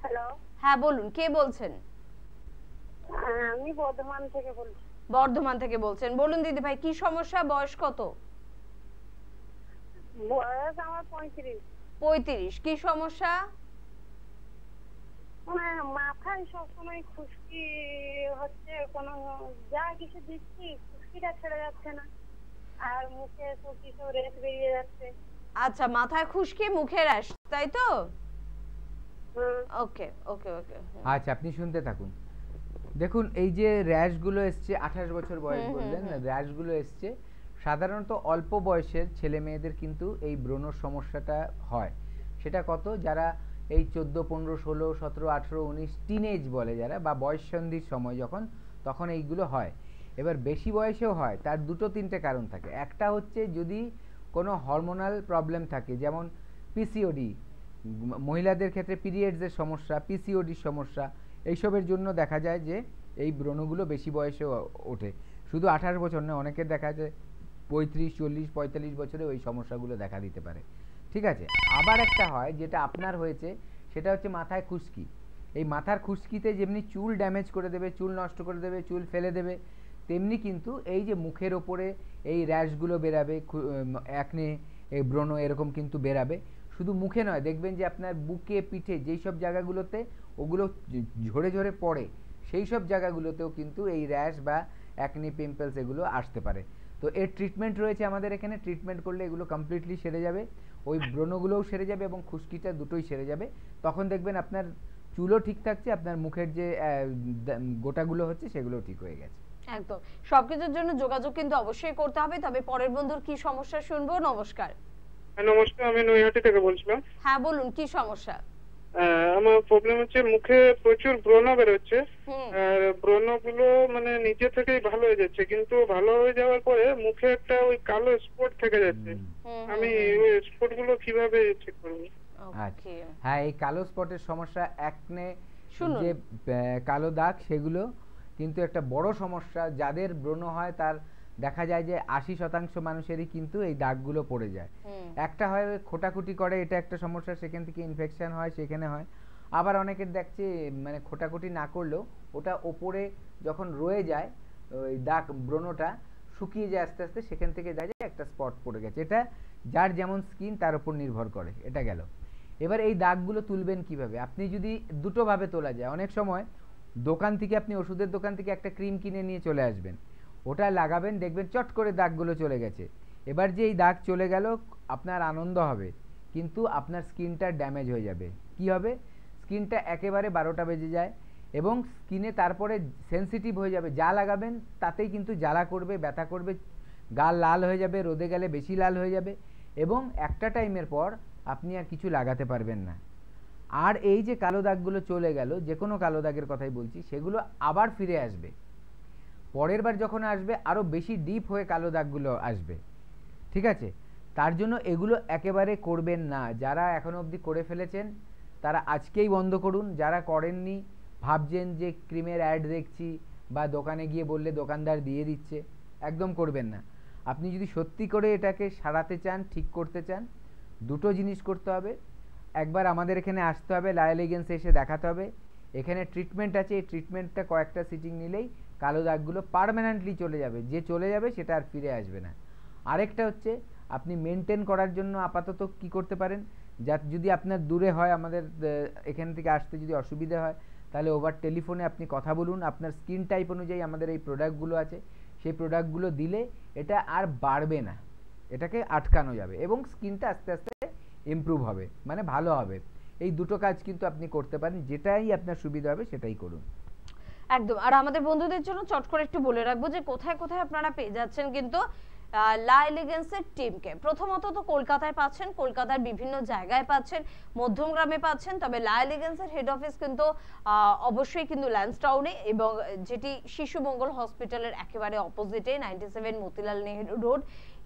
হ্যালো, হ্যাঁ বলুন, কে বলছেন? আমি বর্ধমান থেকে বলছি। বর্ধমান থেকে বলছেন, বলুন দিদি ভাই কি সমস্যা, বয়স কত? বয়স আমার 35। 35। কি সমস্যা? মাথায় সবসময় খুশকি হচ্ছে, কোনো যা কিছু দিচ্ছি খুশকিটা ছেড়ে যাচ্ছে না, আর মুখে সব কিছু রেত বেরিয়ে যাচ্ছে। আচ্ছা, মাথায় খুশকি, মুখে র্যাশ, তাই তো? ওকে ওকে ওকে। আচ্ছা আপনি শুনতে থাকুন। দেখুন এই যে র্যাশগুলো এসছে, 28 বছর বয়স বললেন, র্যাশগুলো এসছে সাধারণত অল্প বয়সের ছেলে মেয়েদের কিন্তু এই ব্রণর সমস্যাটা হয়। সেটা কত, যারা এই 14, 15, 16, 17, 18, 19 টিনেজ বলে যারা, বা বয়ঃসন্ধির সময় যখন, তখন এইগুলো হয়। এবার বেশি বয়সেও হয়, তার দুটো তিনটে কারণ থাকে। একটা হচ্ছে যদি কোনো হরমোনাল প্রবলেম থাকে, যেমন পিসিওডি, মহিলাদের ক্ষেত্রে পিরিয়ডসের সমস্যা, পিসিওডির সমস্যা, এইসবের জন্য দেখা যায় যে এই ব্রণগুলো বেশি বয়সে ওঠে। শুধু 28 বছর নয়, অনেকের দেখা যায় 35, 40, 45 বছরে ওই সমস্যাগুলো দেখা দিতে পারে, ঠিক আছে। আবার একটা হয় যেটা আপনার হয়েছে, সেটা হচ্ছে মাথায় খুশকি। এই মাথার খুশকিতে যেমনি চুল ড্যামেজ করে দেবে, চুল নষ্ট করে দেবে, চুল ফেলে দেবে, তেমনি কিন্তু এই যে মুখের ওপরে এই র্যাশগুলো বেরাবে, একনে এই ব্রণ এরকম কিন্তু বেরাবে। শুধু মুখে নয়, দেখবেন যে আপনার বুকে পিঠে যেই সব জায়গাগুলোতে ওগুলো ঝরে ঝরে পড়ে, সেই সব জায়গাগুলোতেও কিন্তু এই র্যাশ বা অ্যাকনি, পিম্পলস এগুলো আসতে পারে। তো এর ট্রিটমেন্ট রয়েছে আমাদের এখানে, ট্রিটমেন্ট করলে এগুলো কমপ্লিটলি সেরে যাবে, ওই ব্রণগুলোও সেরে যাবে এবং খুশকিটা দুটোই সেরে যাবে। তখন দেখবেন আপনার চুলও ঠিক থাকছে, আপনার মুখের যে গোটাগুলো হচ্ছে সেগুলোও ঠিক হয়ে গেছে। একদম। সবকিছুর জন্য যোগাযোগ কিন্তু অবশ্যই করতে হবে। তবে পরের বন্ধুর কি সমস্যা শুনবো। নমস্কার। নমস্কার, আমি নৈহাটি থেকে বলছিলাম। হ্যাঁ বলুন, কি সমস্যা? আমার প্রবলেম হচ্ছে মুখে প্রচুর ব্রণ বেরোচ্ছে, আর ব্রণগুলো মানে নিজে থেকেই ভালো হয়ে যাচ্ছে, কিন্তু ভালো হয়ে যাওয়ার পরে মুখে একটা ওই কালো স্পট থেকে যাচ্ছে। আমি ওই স্পট গুলো কিভাবে ঠিক করব? আচ্ছা, হ্যাঁ, এই কালো স্পটের সমস্যা, একনে যে কালো দাগ, সেগুলো কিন্তু একটা বড় সমস্যা। যাদের ব্রণ হয় তার দেখা যায় যে 80% মানুষেরই কিন্তু এই দাগগুলো পড়ে যায়। একটা হয় খোটাখুটি করে, এটা একটা সমস্যা, সেখান থেকে ইনফেকশন হয়, সেখানে হয়। আবার অনেকের দেখছে মানে খোটাখুটি না করলেও ওটা ওপরে যখন রয়ে যায় ওই দাগ, ব্রণটা শুকিয়ে যায় আস্তে আস্তে, সেখান থেকে দেখা যায় একটা স্পট পড়ে গেছে। এটা যার যেমন স্কিন তার উপর নির্ভর করে। এটা গেল। এবার এই দাগগুলো তুলবেন কিভাবে? আপনি যদি দুটোভাবে তোলা যায়, অনেক সময় দোকান থেকে, আপনি ওষুধের দোকান থেকে একটা ক্রিম কিনে নিয়ে চলে আসবেন, ওটা লাগাবেন, দেখবেন চট করে দাগগুলো চলে গেছে। এবার যে এই দাগ চলে গেল, আপনার আনন্দ হবে, কিন্তু আপনার স্কিনটা ড্যামেজ হয়ে যাবে। কি হবে? স্কিনটা একেবারে 12টা বেজে যায় এবং স্কিনে তারপরে সেনসিটিভ হয়ে যাবে। যা লাগাবেন তাতেই কিন্তু জ্বালা করবে, ব্যথা করবে, গাল লাল হয়ে যাবে, রোদে গেলে বেশি লাল হয়ে যাবে, এবং একটা টাইমের পর আপনি আর কিছু লাগাতে পারবেন না। আর এই যে কালো দাগগুলো চলে গেল, যে কোনো কালো দাগের কথাই বলছি, সেগুলো আবার ফিরে আসবে। পরের বার যখন আসবে আরও বেশি ডিপ হয়ে কালো দাগগুলো আসবে। ঠিক আছে? তার জন্য এগুলো একেবারে করবেন না। যারা এখনো অবধি করে ফেলেছেন তারা আজকেই বন্ধ করুন। যারা করেননি, ভাবছেন যে ক্রিমের অ্যাড দেখছি বা দোকানে গিয়ে বললে দোকানদার দিয়ে দিচ্ছে, একদম করবেন না। আপনি যদি সত্যি করে এটাকে সারাতে চান, ঠিক করতে চান, দুটো জিনিস করতে হবে। একবার আমাদের এখানে আসতে হবে, লায়াল এগেন্সে এসে দেখাতে হবে। এখানে ট্রিটমেন্ট আছে, এই ট্রিটমেন্টটা কয়েকটা সিটিং নিলেই কালো দাগগুলো পার্মানেন্টলি চলে যাবে। যে চলে যাবে সেটা আর ফিরে আসবে না। আরেকটা হচ্ছে, আপনি মেনটেন করার জন্য আপাতত কি করতে পারেন, যা যদি আপনার দূরে হয়, আমাদের এখান থেকে আসতে যদি অসুবিধা হয়, তাহলে ওভার টেলিফোনে আপনি কথা বলুন। আপনার স্কিন টাইপ অনুযায়ী আমাদের এই প্রোডাক্টগুলো আছে, সেই প্রোডাক্টগুলো দিলে এটা আর বাড়বে না, এটাকে আটকানো যাবে এবং স্কিনটা আস্তে আস্তে ইমপ্রুভ হবে, মানে ভালো হবে। এই দুটো কাজ কিন্তু আপনি করতে পারেন, যেটাই আপনার সুবিধা হবে সেটাই করুন। একদম। আর আমাদের বন্ধুদের জন্য চট করে একটু বলে রাখবো যে কোথায় কোথায় আপনারা পেয়ে যাচ্ছেন কিন্তু লা এলিগেন্সের টিমকে। প্রথমত তো কলকাতায় পাচ্ছেন, কলকাতার বিভিন্ন জায়গায় পাচ্ছেন, মধ্যমগ্রামে পাচ্ছেন, তবে লা এলিগেন্সের হেড অফিস কিন্তু অবশ্যই কিন্তু ল্যান্সটাউনে, এবং যেটি শিশু মঙ্গল হসপিটালের একেবারে অপোজিটে, 97 মতিলাল নেহেরু রোড।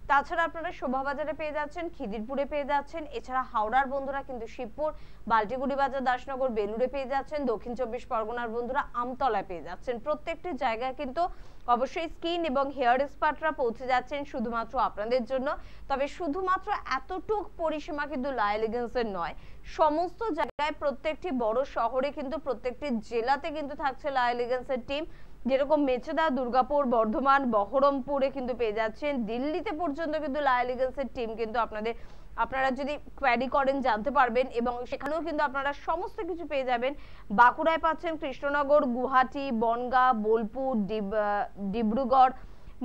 তাছাড়া আপনারা শোভাবাজারে পেয়ে যাচ্ছেন, খিদিরপুরে পেয়ে যাচ্ছেন, এছাড়া হাওড়ার বন্ধুরা কিন্তু শিবপুর, বাল্টিগুড়ি বাজার, দাসনগর, বেলুড়ে পেয়ে যাচ্ছেন, দক্ষিণ 24 পরগনার বন্ধুরা আমতলায় পেয়ে যাচ্ছেন। প্রত্যেকটি জায়গায় কিন্তু অবশ্যই স্কিন এবং হেয়ার এক্সপার্টরা পৌঁছে যাচ্ছেন শুধুমাত্র আপনাদের জন্য। তবে শুধুমাত্র এতটুক পরিসীমা কিন্তু লা এলিগেন্সের নয়, সমস্ত জায়গায়, প্রত্যেকটি বড় শহরে কিন্তু, প্রত্যেকটি জেলাতে কিন্তু থাকছে লা এলিগেন্সের টিম। যেরকম মেচেদা, দুর্গাপুর, বর্ধমান, বহরমপুরে কিন্তু পেয়ে যাচ্ছেন, দিল্লিতে পর্যন্ত কিন্তু লা এলিগেন্সের টিম কিন্তু আপনারা যদি কোয়ারি করেন জানতে পারবেন, এবং সেখানেও কিন্তু আপনারা সমস্ত কিছু পেয়ে যাবেন। বাঁকুড়ায় পাচ্ছেন কৃষ্ণনগর, গুয়াহাটি, বনগাঁ, বোলপুর, ডিব্রুগড়,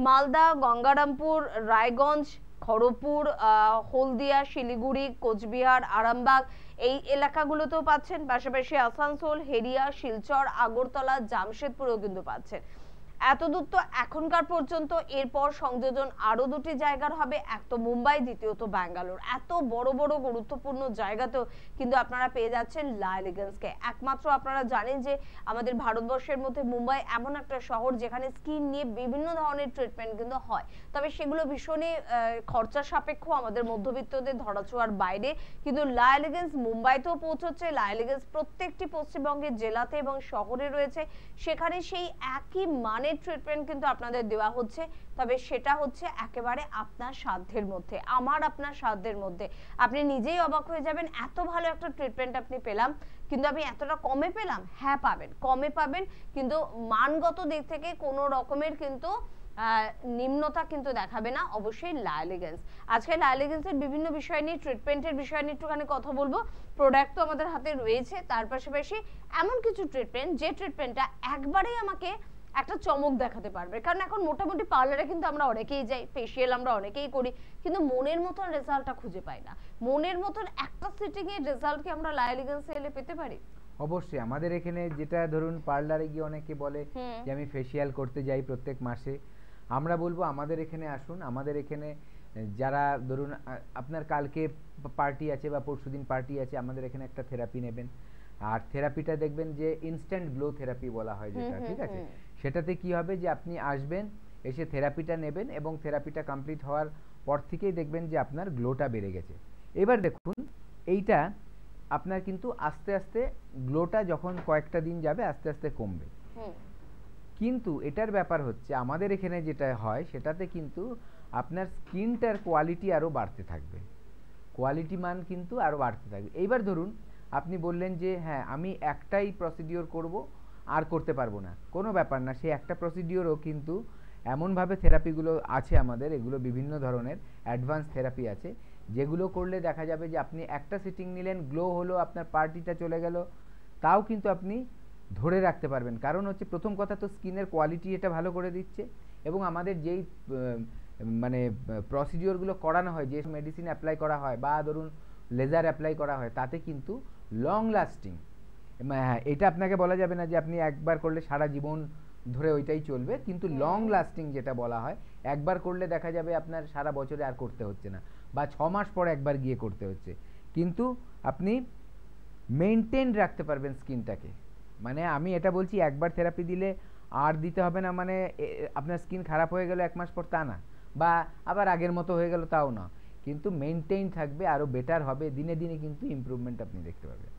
মালদা, গঙ্গারামপুর, রায়গঞ্জ, খড়গপুর, হলদিয়া, শিলিগুড়ি, কোচবিহার, আরামবাগ, এই এলাকাগুলোতেও পাচ্ছেন। পাশাপাশি আসানসোল, হেরিয়া, শিলচর, আগরতলা, জামশেদপুরেও কিন্তু পাচ্ছেন। এতদূর তো এখনকার পর্যন্ত। এরপর সংযোজন আরো দুটি জায়গার হবে, এক তো মুম্বাই, দ্বিতীয়ত ব্যাঙ্গালোর। এত বড় বড় গুরুত্বপূর্ণ জায়গাতেও কিন্তু আপনারা পেয়ে যাচ্ছেন লা এলিগেন্সকে। একমাত্র আপনারা জানেন যে আমাদের ভারতবর্ষের মধ্যে মুম্বাই এমন একটা শহর যেখানে স্কিন নিয়ে বিভিন্ন ধরনের ট্রিটমেন্ট কিন্তু হয়, তবে সেগুলো ভীষণই খরচা সাপেক্ষ, আমাদের মধ্যবিত্তদের ধরাছোঁয়ার বাইরে। কিন্তু লা এলিগেন্স মুম্বাইতেও পৌঁছচ্ছে, লা এলিগেন্স প্রত্যেকটি পশ্চিমবঙ্গের জেলাতে এবং শহরে রয়েছে, সেখানে সেই একই মানে ট্রিটমেন্ট কিন্তু আপনাদের দেওয়া হচ্ছে। তবে সেটা হচ্ছে একেবারে আপনার সাধ্যের মধ্যে, আমার আপনার সাধ্যের মধ্যে। আপনি নিজেই অবাক হয়ে যাবেন, এত ভালো একটা ট্রিটমেন্ট আপনি পেলাম, কিন্তু আমি এতটা কমে পেলাম। হ্যাঁ পাবেন, কমে পাবেন, কিন্তু মানগত দিক থেকে কোনো রকমের কিন্তু নিম্নতা কিন্তু দেখাবে না অবশ্যই লা এলিগেন্স। আজকে লা এলিগেন্সের বিভিন্ন বিষয় নিয়ে, ট্রিটমেন্টের বিষয় নিয়ে একটুখানি কথা বলবো। প্রোডাক্ট তো আমাদের হাতে রয়েছে, তার পাশাপাশি এমন কিছু ট্রিটমেন্ট, যে ট্রিটমেন্টটা একবারেই আমাকে একটা চমক দেখাতে পারবে। কারণ এখন মোটামুটি পার্লারে কিন্তু আমরা অনেকেই যাই, ফেসিয়াল আমরা অনেকেই করি, কিন্তু মনের মতন রেজাল্টটা খুঁজে পাই না। মনের মতন একটা সিটিং এর রেজাল্ট কি আমরা লা এলিগেন্সে এলে পেতে পারি? অবশ্যই। আমাদের এখানে যেটা ধরুন, পার্লারে গিয়ে অনেকে বলে যে আমি ফেসিয়াল করতে যাই প্রত্যেক মাসে, আমরা বলবো আমাদের এখানে আসুন। আমাদের এখানে যারা ধরুন আপনার কালকে পার্টি আছে বা পরশুদিন পার্টি আছে, আমাদের এখানে একটা থেরাপি নেবেন। আর থেরাপিটা দেখবেন যে ইনস্ট্যান্ট গ্লো থেরাপি বলা হয় যেটা, ঠিক আছে? সেটাতে কি হবে যে আপনি আসবেন, এসে থেরাপিটা নেবেন এবং থেরাপিটা কমপ্লিট হওয়ার পর থেকেই দেখবেন যে আপনার গ্লোটা বেড়ে গেছে। এবার দেখুন এইটা আপনার কিন্তু আস্তে আস্তে গ্লোটা যখন কয়েকটা দিন যাবে আস্তে আস্তে কমবে, কিন্তু এটার ব্যাপার হচ্ছে আমাদের এখানে যেটা হয় সেটাতে কিন্তু আপনার স্কিনটার কোয়ালিটি আরও বাড়তে থাকবে, কোয়ালিটি মান কিন্তু আরও বাড়তে থাকবে। এইবার ধরুন আপনি বললেন যে হ্যাঁ আমি একটাই প্রসিডিওর করব, আর করতে পারবো না, কোনো ব্যাপার না। সেই একটা প্রসিডিওরও কিন্তু এমনভাবে থেরাপিগুলো আছে আমাদের, এগুলো বিভিন্ন ধরনের অ্যাডভান্স থেরাপি আছে, যেগুলো করলে দেখা যাবে যে আপনি একটা সিটিং নিলেন, গ্লো হলো, আপনার পার্টিটা চলে গেল, তাও কিন্তু আপনি ধরে রাখতে পারবেন। কারণ হচ্ছে প্রথম কথা তো স্কিনের কোয়ালিটি এটা ভালো করে দিচ্ছে, এবং আমাদের যেই মানে প্রসিডিওরগুলো করানো হয়, যে মেডিসিন অ্যাপ্লাই করা হয় বা ধরুন লেজার অ্যাপ্লাই করা হয়, তাতে কিন্তু লং লাস্টিং। হ্যাঁ, এটা আপনাকে বলা যাবে না যে আপনি একবার করলে সারা জীবন ধরে ওইটাই চলবে, কিন্তু লং লাস্টিং যেটা বলা হয়, একবার করলে দেখা যাবে আপনার সারা বছরে আর করতে হচ্ছে না, বা 6 মাস পর একবার গিয়ে করতে হচ্ছে, কিন্তু আপনি মেনটেন রাখতে পারবেন স্কিনটাকে। মানে আমি এটা বলছি একবার থেরাপি দিলে আর দিতে হবে না, মানে আপনার স্কিন খারাপ হয়ে গেল 1 মাস পর তা না, বা আবার আগের মতো হয়ে গেল তাও না, কিন্তু মেনটেন থাকবে, আরও বেটার হবে, দিনে দিনে কিন্তু ইমপ্রুভমেন্ট আপনি দেখতে পাবেন।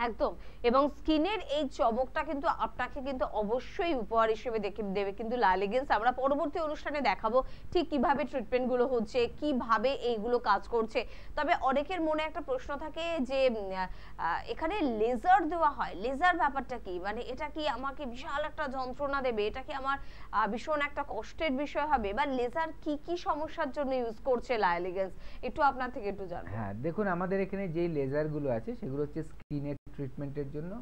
একদম। এবং স্কিনের এই চমকটা কিন্তু আপনাকে কিন্তু অবশ্যই উপহার হিসেবে দেবে কিন্তু লাইলিগেন্স। আমরা পরবর্তী অনুষ্ঠানে দেখাবো ঠিক কিভাবে ট্রিটমেন্ট গুলো হচ্ছে, কিভাবে এইগুলো কাজ করছে। তবে অনেকের মনে একটা প্রশ্ন থাকে যে এখানে লেজার দেওয়া হয়, লেজার ব্যাপারটা কি, মানে এটা কি আমাকে বিশাল একটা যন্ত্রণা দেবে, এটা কি আমার ভীষণ একটা কষ্টের বিষয় হবে, বা লেজার কি কি সমস্যার জন্য ইউজ করছে লাইলিগেন্স, একটু আপনার থেকে একটু জানবো। হ্যাঁ দেখুন, আমাদের এখানে যেই লেজারগুলো আছে সেগুলো হচ্ছে স্কিনের ট্রিটমেন্টের জন্য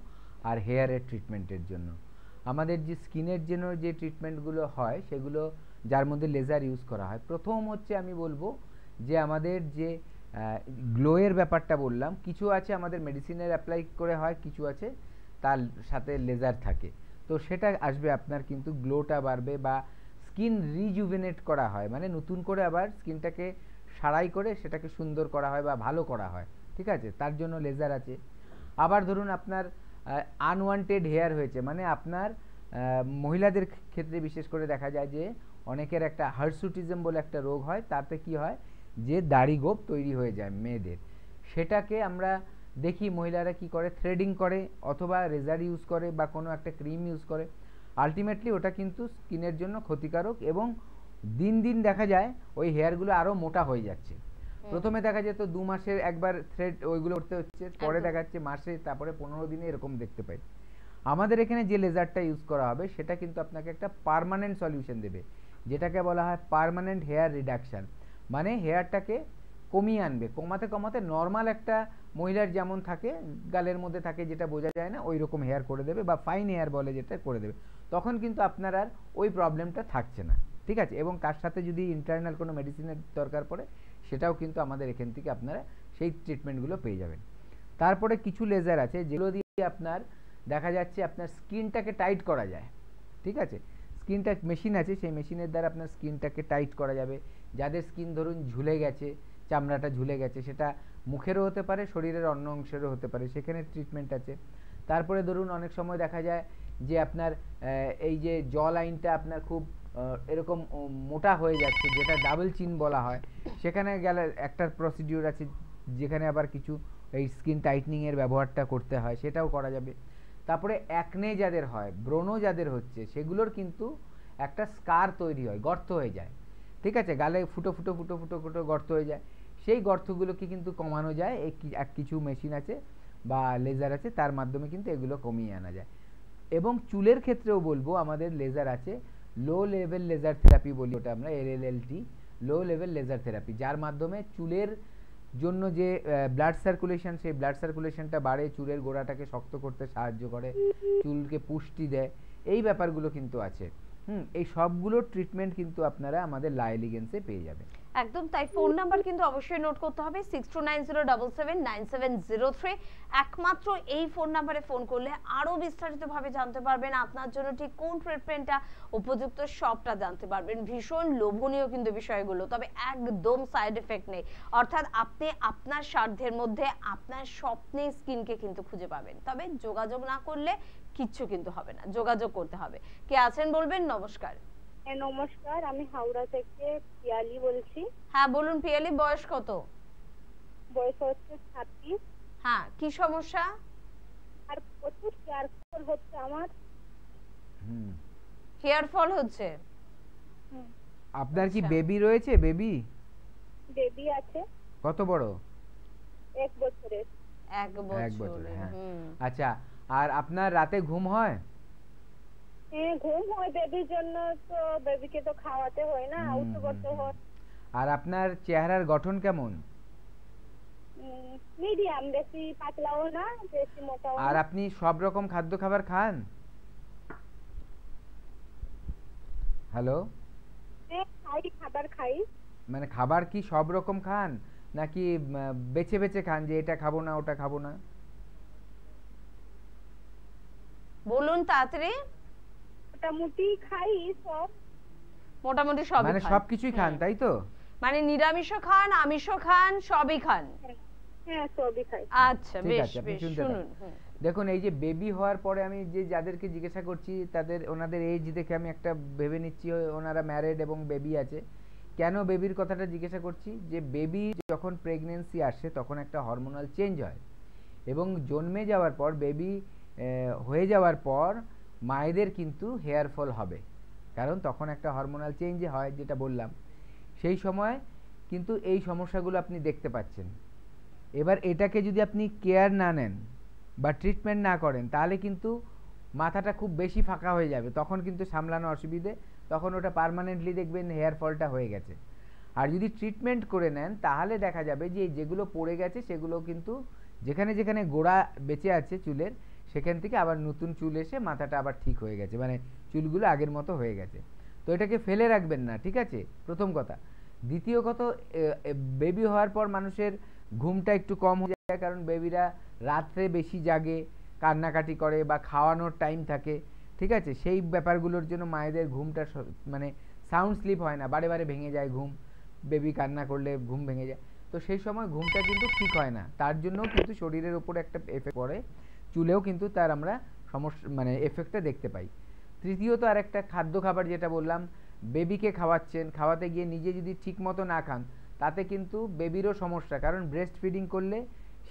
আর হেয়ারের ট্রিটমেন্টের জন্য। আমাদের যে স্কিনের জন্য যে ট্রিটমেন্টগুলো হয় সেগুলো যার মধ্যে লেজার ইউজ করা হয়, প্রথম হচ্ছে আমি বলবো যে আমাদের যে গ্লোয়ের ব্যাপারটা বললাম, কিছু আছে আমাদের মেডিসিনের অ্যাপ্লাই করে হয়, কিছু আছে তার সাথে লেজার থাকে, তো সেটা আসবে আপনার কিন্তু গ্লোটা বাড়বে, বা স্কিন রিজুভেনেট করা হয়, মানে নতুন করে আবার স্কিনটাকে সারাই করে সেটাকে সুন্দর করা হয় বা ভালো করা হয়, ঠিক আছে? তার জন্য লেজার আছে। আবার ধরুন আপনার আনওয়ান্টেড হেয়ার হয়েছে, মানে আপনার মহিলাদের ক্ষেত্রে বিশেষ করে দেখা যায় যে অনেকের একটা হার্সুটিজম বলে একটা রোগ হয়, তাতে কি হয় যে দাড়ি গোপ তৈরি হয়ে যায় মেয়েদের, সেটাকে আমরা দেখি মহিলারা কি করে, থ্রেডিং করে অথবা রেজার ইউজ করে বা কোনো একটা ক্রিম ইউজ করে, আলটিমেটলি ওটা কিন্তু স্কিনের জন্য ক্ষতিকারক, এবং দিন দিন দেখা যায় ওই হেয়ারগুলো আরও মোটা হয়ে যাচ্ছে। প্রথমে দেখা যেত 2 মাসে একবার থ্রেড ওইগুলো করতে হচ্ছে, পরে দেখা যাচ্ছে মাসে, তারপরে 15 দিনে এরকম দেখতে পাই। আমাদের এখানে যে লেজারটা ইউজ করা হবে সেটা কিন্তু আপনাকে একটা পার্মানেন্ট সলিউশন দেবে, যেটাকে বলা হয় পার্মানেন্ট হেয়ার রিডাকশান, মানে হেয়ারটাকে কমিয়ে আনবে, কমাতে কমাতে নর্মাল একটা মহিলার যেমন থাকে গালের মধ্যে থাকে যেটা বোঝা যায় না, ওই রকম হেয়ার করে দেবে, বা ফাইন হেয়ার বলে যেটা করে দেবে, তখন কিন্তু আপনার আর ওই প্রবলেমটা থাকছে না, ঠিক আছে? এবং তার সাথে যদি ইন্টারনাল কোনো মেডিসিনের দরকার পড়ে সেটাও কিন্তু আমাদের এখান থেকে আপনারা সেই ট্রিটমেন্টগুলো পেয়ে যাবেন। তারপরে কিছু লেজার আছে যেগুলো দিয়ে আপনার দেখা যাচ্ছে আপনার স্কিনটাকে টাইট করা যায়, ঠিক আছে? স্কিনটা মেশিন আছে, সেই মেশিনের দ্বারা আপনার স্কিনটাকে টাইট করা যাবে। যাদের স্কিন ধরুন ঝুলে গেছে, চামড়াটা ঝুলে গেছে, সেটা মুখেরও হতে পারে, শরীরের অন্য অংশেরও হতে পারে, সেখানে ট্রিটমেন্ট আছে। তারপরে ধরুন অনেক সময় দেখা যায় যে আপনার এই যে জ লাইনটা আপনার খুব এরকম মোটা হয়ে যাচ্ছে, যেটা ডাবল চিন বলা হয়, সেখানে গেলে একটা প্রসিডিওর আছে যেখানে আবার কিছু এই স্কিন টাইটনিংয়ের ব্যবহারটা করতে হয়, সেটাও করা যাবে। তারপরে অ্যাকনে যাদের হয়, ব্রণ যাদের হচ্ছে, সেগুলোর কিন্তু একটা স্কার তৈরি হয়, গর্ত হয়ে যায়, ঠিক আছে? গালে ফুটো ফুটো ফুটো ফুটো ফুটো গর্ত হয়ে যায়, সেই গর্তগুলোকে কিন্তু কমানো যায়, এই কিছু মেশিন আছে বা লেজার আছে, তার মাধ্যমে কিন্তু এগুলো কমিয়ে আনা যায়। এবং চুলের ক্ষেত্রেও বলবো আমাদের লেজার আছে, লো লেভেল লেজার থেরাপি বলি ওটা আমরা, LLT, low level laser therapy, যার মাধ্যমে চুলের জন্য যে ব্লাড সার্কুলেশন, সেই ব্লাড সার্কুলেশনটা বাড়ে, চুলের গোড়াটাকে শক্ত করতে সাহায্য করে, চুলকে পুষ্টি দেয়, এই ব্যাপারগুলো কিন্তু আছে। এই সবগুলো ট্রিটমেন্ট কিন্তু আপনারা আমাদের লাইলিগেন্সে পেয়ে যাবেন। একদম তাই। ফোন নাম্বার কিন্তু অবশ্যই নোট করতে হবে 6290779703। একমাত্র এই ফোন নাম্বারে ফোন করলে আরো বিস্তারিতভাবে জানতে পারবেন, আপনার জন্য ঠিক কোন ট্রিটমেন্টটা উপযুক্ত সবটা জানতে পারবেন। ভীষণ লোভনীয় কিন্তু বিষয়গুলো, তবে একদম সাইড এফেক্ট নেই। অর্থাৎ আপনি আপনার সাধ্যের মধ্যে আপনার স্বপ্নের স্কিনকে কিন্তু খুঁজে পাবেন। তবে যোগাযোগ না করলে কিচ্ছু কিন্তু হবে না, যোগাযোগ করতে হবে। কে আছেন বলবেন? নমস্কার। নমস্কার, আমি হাওড়া থেকে পিয়ালি বলছি। হ্যাঁ বলুন পিয়ালি, বয়স কত? বয়স হচ্ছে 36। হ্যাঁ, কি সমস্যা? আর প্রচুর হেয়ার ফল হচ্ছে আমার। হেয়ার ফল হচ্ছে? আপনার কি বেবি রয়েছে? বেবি আছে। কত বড়? 1 বছরের। 1 বছর। হ্যাঁ। আচ্ছা, আর আপনার রাতে ঘুম হয়? হ্যাঁ ঘুম হয়, বেবির জন্য তো বেবিকে তো খাওয়াতে হয় না, উঠতে করতে হয়। আর আপনার চেহারার গঠন কেমন? মিডিয়াম, বেশি পাতলাও না বেশি মোটাও না। আর আপনি সব রকম খাদ্য খাবার খান? হ্যালো, হ্যাঁ খাই, খাবার খাই। মানে খাবার কি সব রকম খান নাকি বেছে বেছে খান যে এটা খাবো না ওটা খাবো না? বলুন তাড়াতাড়ি। মোটামুটি খাই সব। মোটামুটি সবই মানে খান? সবকিছুই খান তাই তো? মানে নিরামিষও খান, আমিষও খান, সবই খান? হ্যাঁ সবই খাই। আচ্ছা বেশ বেশ, শুনুন। দেখুন, এই যে বেবি হওয়ার পরে আমি যে যাদেরকে জিজ্ঞাসা করছি তাদের ওনাদের এজ দেখে আমি একটা ভেবে নিচ্ছি ওনারা ম্যারিড এবং বেবি আছে। কেন বেবির কথাটা জিজ্ঞাসা করছি, যে বেবি যখন প্রেগনেন্সি আসে তখন একটা হরমোনাল চেঞ্জ হয় এবং জন্মে যাওয়ার পর বেবি হয়ে যাওয়ার পর মায়েদের কিন্তু হেয়ার ফল হবে, কারণ তখন একটা হরমোনাল চেঞ্জ হয় যেটা বললাম। সেই সময় কিন্তু এই সমস্যাগুলো আপনি দেখতে পাচ্ছেন। এবার এটাকে যদি আপনি কেয়ার না নেন বা ট্রিটমেন্ট না করেন তাহলে কিন্তু মাথাটা খুব বেশি ফাঁকা হয়ে যাবে, তখন কিন্তু সামলানো অসুবিধে, তখন ওটা পার্মানেন্টলি দেখবেন হেয়ার ফলটা হয়ে গেছে। আর যদি ট্রিটমেন্ট করে নেন তাহলে দেখা যাবে যে যেগুলো পড়ে গেছে সেগুলো কিন্তু যেখানে যেখানে গোড়া বেঁচে আছে চুলের সেখান থেকে আবার নতুন চুল এসে মাথাটা আবার ঠিক হয়ে গেছে, মানে চুলগুলো আগের মতো হয়ে গেছে। তো এটাকে ফেলে রাখবেন না, ঠিক আছে? প্রথম কথা। দ্বিতীয় কথা, বেবি হওয়ার পর মানুষের ঘুমটা একটু কম হয়ে যায়, কারণ বেবিরা রাত্রে বেশি জাগে, কান্নাকাটি করে বা খাওয়ানোর টাইম থাকে, ঠিক আছে? সেই ব্যাপারগুলোর জন্য মায়েদের ঘুমটা মানে সাউন্ড স্লিপ হয় না, বারে বারে ভেঙে যায় ঘুম, বেবি কান্না করলে ঘুম ভেঙে যায়। তো সেই সময় ঘুমটা কিন্তু ঠিক হয় না, তার জন্যও কিন্তু শরীরের উপর একটা এফেক্ট পড়ে, চুলেও কিন্তু তার আমরা সমস্যা মানে এফেক্টটা দেখতে পাই। তৃতীয়ত আর একটা খাদ্য খাবার যেটা বললাম, বেবিকে খাওয়াচ্ছেন, খাওয়াতে গিয়ে নিজে যদি ঠিক মতো না খান তাতে কিন্তু বেবিরও সমস্যা, কারণ ব্রেস্ট ফিডিং করলে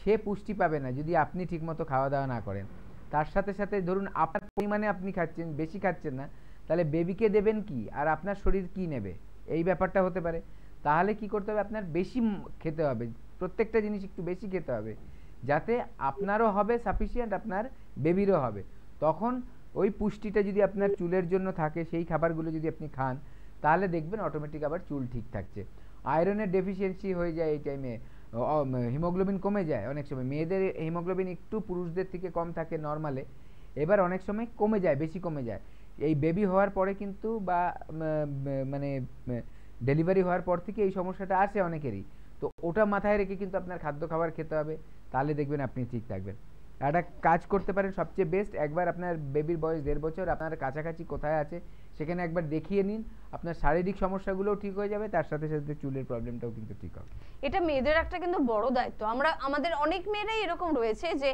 সে পুষ্টি পাবে না যদি আপনি ঠিকমতো খাওয়া দাওয়া না করেন। তার সাথে সাথে ধরুন আপনার পরিমাণে আপনি খাচ্ছেন, বেশি খাচ্ছেন না, তাহলে বেবিকে দেবেন কি আর আপনার শরীর কি নেবে, এই ব্যাপারটা হতে পারে। তাহলে কি করতে হবে, আপনার বেশি খেতে হবে, প্রত্যেকটা জিনিস একটু বেশি খেতে হবে, যাতে আপনারও হবে সাফিসিয়েন্ট, আপনার বেবিরও হবে। তখন ওই পুষ্টিটা যদি আপনার চুলের জন্য থাকে, সেই খাবারগুলো যদি আপনি খান তাহলে দেখবেন অটোমেটিক আবার চুল ঠিক থাকছে। আয়রনের ডেফিসিয়েন্সি হয়ে যায় এই টাইমে, হিমোগ্লোবিন কমে যায় অনেক সময়, মেয়েদের হিমোগ্লোবিন একটু পুরুষদের থেকে কম থাকে নর্মালে, এবার অনেক সময় কমে যায়, বেশি কমে যায় এই বেবি হওয়ার পরে কিন্তু, বা মানে ডেলিভারি হওয়ার পর থেকে এই সমস্যাটা আসে অনেকেরই। তো ওটা মাথায় রেখে কিন্তু আপনার খাদ্য খাবার খেতে হবে, তাহলে দেখবেন আপনি ঠিক থাকবেন। একটা কাজ করতে পারেন সবচেয়ে বেস্ট, একবার আপনার বেবির বয়স 1.5 বছর, আপনার কাছাকাছি কোথায় আছে সেখানে একবার দেখিয়ে নিন, আপনার শারীরিক সমস্যাগুলোও ঠিক হয়ে যাবে, তার সাথে সাথে চুলের প্রবলেমটাও কিন্তু ঠিক হবে। এটা মেয়েদের একটা কিন্তু বড় দায়িত্ব। আমাদের অনেক মেয়েরাই এরকম রয়েছে যে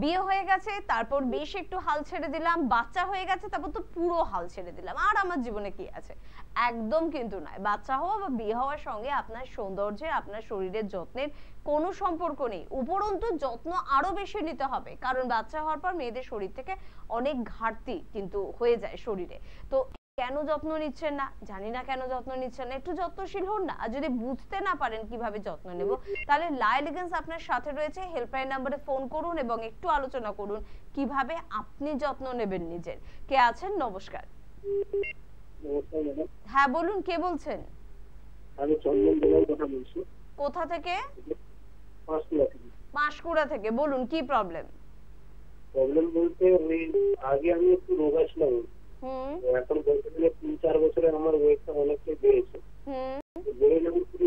বিয়ে হয়ে গেছে, তারপর বেশ একটু হাল ছেড়ে দিলাম, বাচ্চা হয়ে গেছে, তারপর তো পুরো হাল ছেড়ে দিলাম, আর আমার জীবনে কি আছে। একদম কিন্তু নয়। বাচ্চা হওয়া বা বিয়ে হওয়ার সঙ্গে আপনার সৌন্দর্যের, আপনার শরীরের যত্নের কোনো সম্পর্ক নেই, উপরন্তু যত্ন আরো বেশি নিতে হবে, কারণ বাচ্চা হওয়ার পর মেয়েদের শরীর থেকে অনেক ঘাটতি কিন্তু হয়ে যায় শরীরে। তো কেন যত্ন নিচ্ছেন না, জানি না কেন যত্ন নিচ্ছেন না, একটু যত্নশীল হন না। আর যদি বুঝতে না পারেন কিভাবে যত্ন নেব, তাহলে লাই এলিগেন্স আপনার সাথে রয়েছে, হেল্পলাইন নম্বরে ফোন করুন এবং একটু আলোচনা করুন কিভাবে আপনি যত্ন নেবেন নিজের। কে আছেন? নমস্কার। হ্যাঁ বলুন, কে বলছেন? আমি চন্দন দেওয়ার কথা বলছি। কোথা থেকে? পাঁশকুড়া থেকে। পাঁশকুড়া থেকে, বলুন কি প্রবলেম? প্রবলেম বলতে ওই আগে আমি একটু রোগা ছিলাম, এখন বলতে গেলে 3-4 বছরে আমার ওয়েটটা অনেকটাই বেড়েছে। বেড়ে যখন শুরু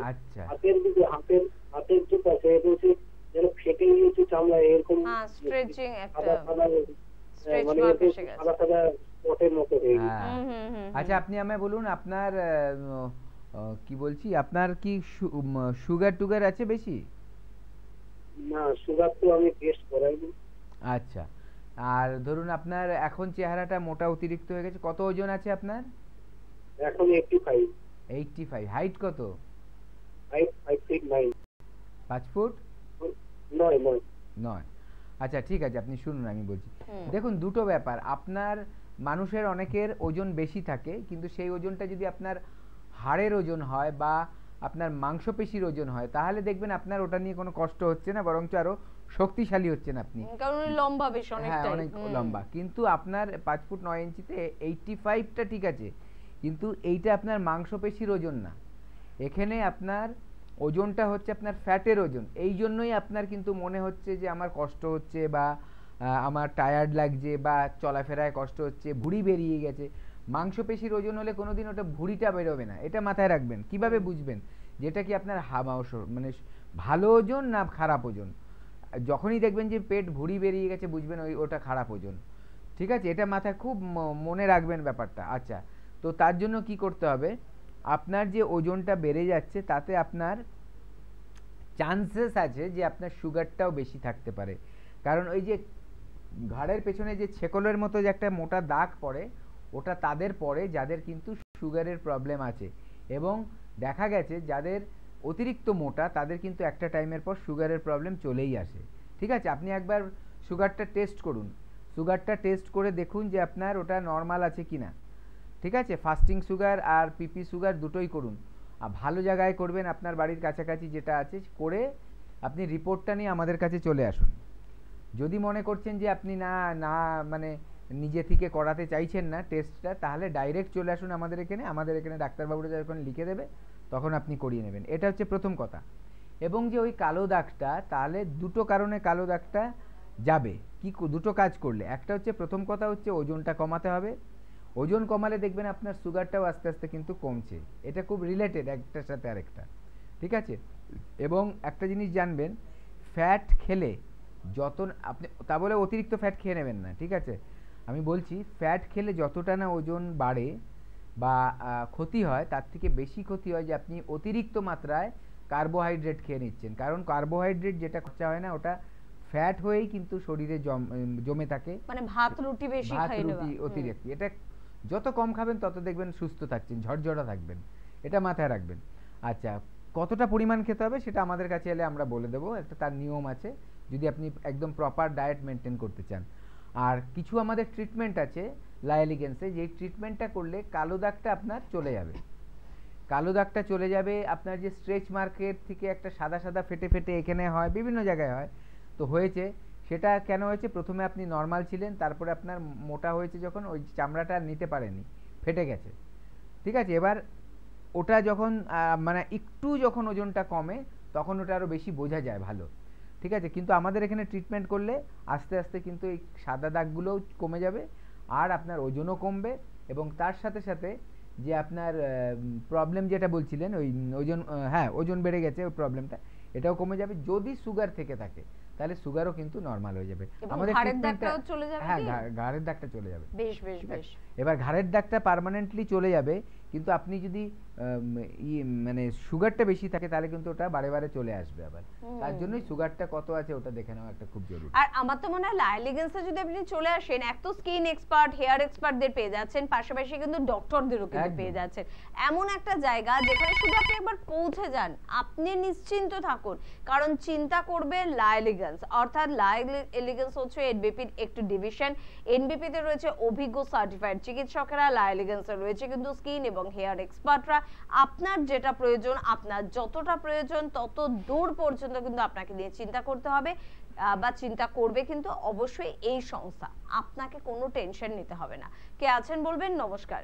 আচ্ছা, হাতের দিকে হাতের যে পাশে এসে যেন ফেটে গিয়েছে চামড়া এরকম স্ট্রেচিং একটা স্ট্রেচ মার্ক এসে গেছে, সাদা সাদা স্পটের মতো হয়ে গেছে। আচ্ছা, আপনি আমায় বলুন আপনার কি বলছি, আপনার কি সুগার টুগার আছে বেশি? না, সুগার তো আমি টেস্ট করাইনি। আচ্ছা, আর ধরুন আপনার এখন চেহারাটা মোটা অতিরিক্ত হয়ে গেছে, কত ওজন আছে আপনার? এখন 85। 85। হাইট কত? Height 5 feet 9। 5 ফুট 9। আচ্ছা, ঠিক আছে, আপনি শুনুন আমি বলছি। দেখুন, দুটো ব্যাপার, আপনার মানুষের অনেকের ওজন বেশি থাকে, কিন্তু সেই ওজনটা যদি আপনার হাড়ের ওজন হয় বা আপনার মাংসপেশির ওজন হয়, তাহলে দেখবেন আপনার ওটা নিয়ে কোনো কষ্ট হচ্ছে না, বরঞ্চ আরো শক্তিশালী হচ্ছেন আপনি, কারণ লম্বা বেশ অনেকটাই। অনেক লম্বা। কিন্তু আপনার 5 ফুট 9 ইঞ্চিতে 85টা ঠিক আছে, কিন্তু এইটা আপনার মাংসপেশির ওজন না, এখানে আপনার ওজনটা হচ্ছে আপনার ফ্যাটের ওজন। এই জন্যই আপনার কিন্তু মনে হচ্ছে যে আমার কষ্ট হচ্ছে বা আমার টায়ার্ড লাগছে বা চলাফেরায় কষ্ট হচ্ছে, ভুঁড়ি বেরিয়ে গেছে। মাংসপেশির ওজন হলে কোনোদিন ওটা ভুঁড়িটা বেরোবে না, এটা মাথায় রাখবেন। কিভাবে বুঝবেন যেটা কি আপনার মানে ভালো ওজন না খারাপ ওজন? যখনই দেখবেন যে পেট ভুঁড়ি বেরিয়ে গেছে, বুঝবেন ওটা খারাপ ওজন। ঠিক আছে, এটা মাথায় খুব মনে রাখবেন ব্যাপারটা। আচ্ছা, তো তার জন্য কি করতে হবে, আপনার যে ওজনটা বেড়ে যাচ্ছে তাতে আপনার চান্সেস আছে যে আপনার সুগারটাও বেশি থাকতে পারে। কারণ ওই যে ঘাড়ের পেছনে যে ছেকলের মতো যে একটা মোটা দাগ পড়ে, ওটা তাদের পড়ে যাদের কিন্তু সুগারের প্রবলেম আছে। এবং দেখা গেছে যাদের অতিরিক্ত মোটা তাদের কিন্তু একটা টাইমের পর সুগারের প্রবলেম চলেই আসে। ঠিক আছে, আপনি একবার সুগারটা টেস্ট করুন, সুগারটা টেস্ট করে দেখুন যে আপনার ওটা নর্মাল আছে কিনা। ঠিক আছে, ফাস্টিং সুগার আর পিপি সুগার দুটোই করুন, আর ভালো জায়গায় করবেন, আপনার বাড়ির কাছাকাছি যেটা আছে করে আপনি রিপোর্টটা নিয়ে আমাদের কাছে চলে আসুন। যদি মনে করছেন যে আপনি না মানে নিজে থেকে করাতে চাইছেন না টেস্টটা, তাহলে ডাইরেক্ট চলে আসুন আমাদের এখানে। আমাদের এখানে ডাক্তারবাবুরা যখন লিখে দেবে তখন আপনি করিয়ে নেবেন। এটা হচ্ছে প্রথম কথা। এবং যে ওই কালো দাগটা, তাহলে দুটো কারণে কালো দাগটা যাবে। কি দুটো কাজ করলে, একটা হচ্ছে প্রথম কথা হচ্ছে ওজনটা কমাতে হবে। ওজন কমালে দেখবেন আপনার সুগারটাও আস্তে আস্তে কিন্তু কমছে। এটা খুব রিলেটেড একটার সাথে আরেকটা। ঠিক আছে, এবং একটা জিনিস জানবেন, ফ্যাট খেলে যত আপনি, তা বলে অতিরিক্ত ফ্যাট খেয়ে নেবেন না। ঠিক আছে, আমি বলছি ফ্যাট খেলে যতটা না ওজন বাড়ে বা ক্ষতি হয়, তার থেকে বেশি ক্ষতি হয় যে আপনি অতিরিক্ত মাত্রায় কার্বোহাইড্রেট খেয়ে নিচ্ছেন। কারণ কার্বোহাইড্রেট যেটা খরচা হয় না, ওটা ফ্যাট হয়েই কিন্তু শরীরে জমে থাকে, মানে ভাত রুটি বেশি খাই না, অতিরিক্ত। এটা যত কম খাবেন তত দেখবেন সুস্থ থাকছেন, ঝরঝরা থাকবেন, এটা মাথায় রাখবেন। আচ্ছা, কতটা পরিমাণ খেতে হবে সেটা আমাদের কাছে এলে আমরা বলে দেবো, একটা তার নিয়ম আছে, যদি আপনি একদম প্রপার ডায়েট মেনটেন করতে চান। আর কিছু আমাদের ট্রিটমেন্ট আছে লাইলিগেন্সে, যেই ট্রিটমেন্টটা করলে কালো দাগটা আপনার চলে যাবে। কালো দাগটা চলে যাবে, আপনার যে স্ট্রেচ মার্কের থেকে একটা সাদা সাদা ফেটে ফেটে এখানে হয়, বিভিন্ন জায়গায় হয়, তো হয়েছে সেটা কেন হয়েছে, প্রথমে আপনি নর্মাল ছিলেন, তারপরে আপনার মোটা হয়েছে যখন ওই চামড়াটা নিতে পারেনি, ফেটে গেছে। ঠিক আছে, এবার ওটা যখন মানে একটু যখন ওজনটা কমে তখন ওটা আরও বেশি বোঝা যায় ভালো। ঠিক আছে, কিন্তু আমাদের এখানে ট্রিটমেন্ট করলে আস্তে আস্তে কিন্তু এই সাদা দাগগুলোও কমে যাবে, আর আপনার ওজনও কমবে, এবং তার সাথে সাথে যে আপনার প্রবলেম যেটা বলছিলেন ওই ওজন, হ্যাঁ ওজন বেড়ে গেছে, ওই প্রবলেমটা এটাও কমে যাবে। যদি সুগার থেকে থাকে তাহলে সুগারও কিন্তু নরমাল হয়ে যাবে। আমাদের ঘাড়ের দাগটাও চলে যাবে। হ্যাঁ, ঘাড়ের দাগটা চলে যাবে। বেশ বেশ বেশ। এবার ঘাড়ের দাগটা পার্মানেন্টলি চলে যাবে, কিন্তু আপনি যদি মানে সুগারটা বেশি থাকে তাহলে কিন্তু ওটা বারে বারে চলে আসবে আবার। তার জন্যই সুগারটা কত আছে ওটা দেখে নেওয়া একটা খুব জরুরি। আর আমার তো মনে হয় লাইলিগেন্সে যদি আপনি চলে আসেন, এক তো স্কিন এক্সপার্ট, হেয়ার এক্সপার্টদের পেয়ে যাচ্ছেন, পাশাপাশি কিন্তু ডক্টরদেরও কিন্তু পেয়ে যাচ্ছেন। এমন একটা জায়গা যেখানে শুধু আপনি একবার পৌঁছে যান, আপনি নিশ্চিন্ত থাকুন, কারণ চিন্তা করবে লাইলিগেন্স। অর্থাৎ লাইলিগেন্স হচ্ছে এনবিপির একটি ডিভিশন। এনবিপি তে রয়েছে অভিজ্ঞ সার্টিফাইড চিকিৎসকেরা, লাইলিগেন্সে রয়েছে কিন্তু স্কিন এবং হেয়ার এক্সপার্টরা। আপনার যেটা প্রয়োজন, আপনার যতটা প্রয়োজন তত দূর পর্যন্ত কিন্তু আপনাকে নিয়ে চিন্তা করতে হবে বা চিন্তা করবে কিন্তু অবশ্যই এই সংস্থা। আপনাকে কোনো টেনশন নিতে হবে না। কে আছেন বলবেন? নমস্কার।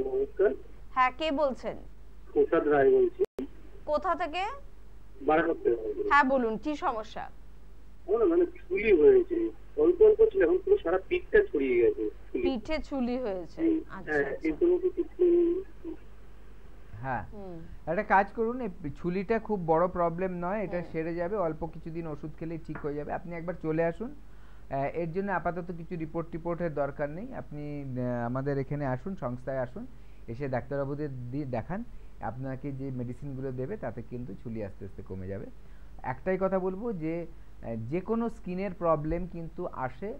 নমস্কার। হ্যাঁ, কে বলছেন? প্রসাদ রায় বলছি। কোথা থেকে? বারাকত থেকে। হ্যাঁ বলুন, কি সমস্যা? মানে চুলি হয়েছে, অল্প অল্প ছিল, এখন পুরো সারা পিঠটা ছড়িয়ে গেছে। পিঠে চুলি হয়েছে? আচ্ছা, হ্যাঁ, একটা কাজ করুন, এই ছুলিটা খুব বড় প্রবলেম নয়, এটা সেরে যাবে, অল্প কিছুদিন ওষুধ খেলেই ঠিক হয়ে যাবে। আপনি একবার চলে আসুন, এর জন্য আপাতত কিছু রিপোর্টের দরকার নেই। আপনি আমাদের এখানে আসুন, সংস্থায় আসুন, এসে ডাক্তারবাবুদের দিয়ে দেখান, আপনাকে যে মেডিসিনগুলো দেবে তাতে কিন্তু ছুলি আস্তে আস্তে কমে যাবে। একটাই কথা বলবো যে যে কোনো স্কিনের প্রবলেম কিন্তু আসে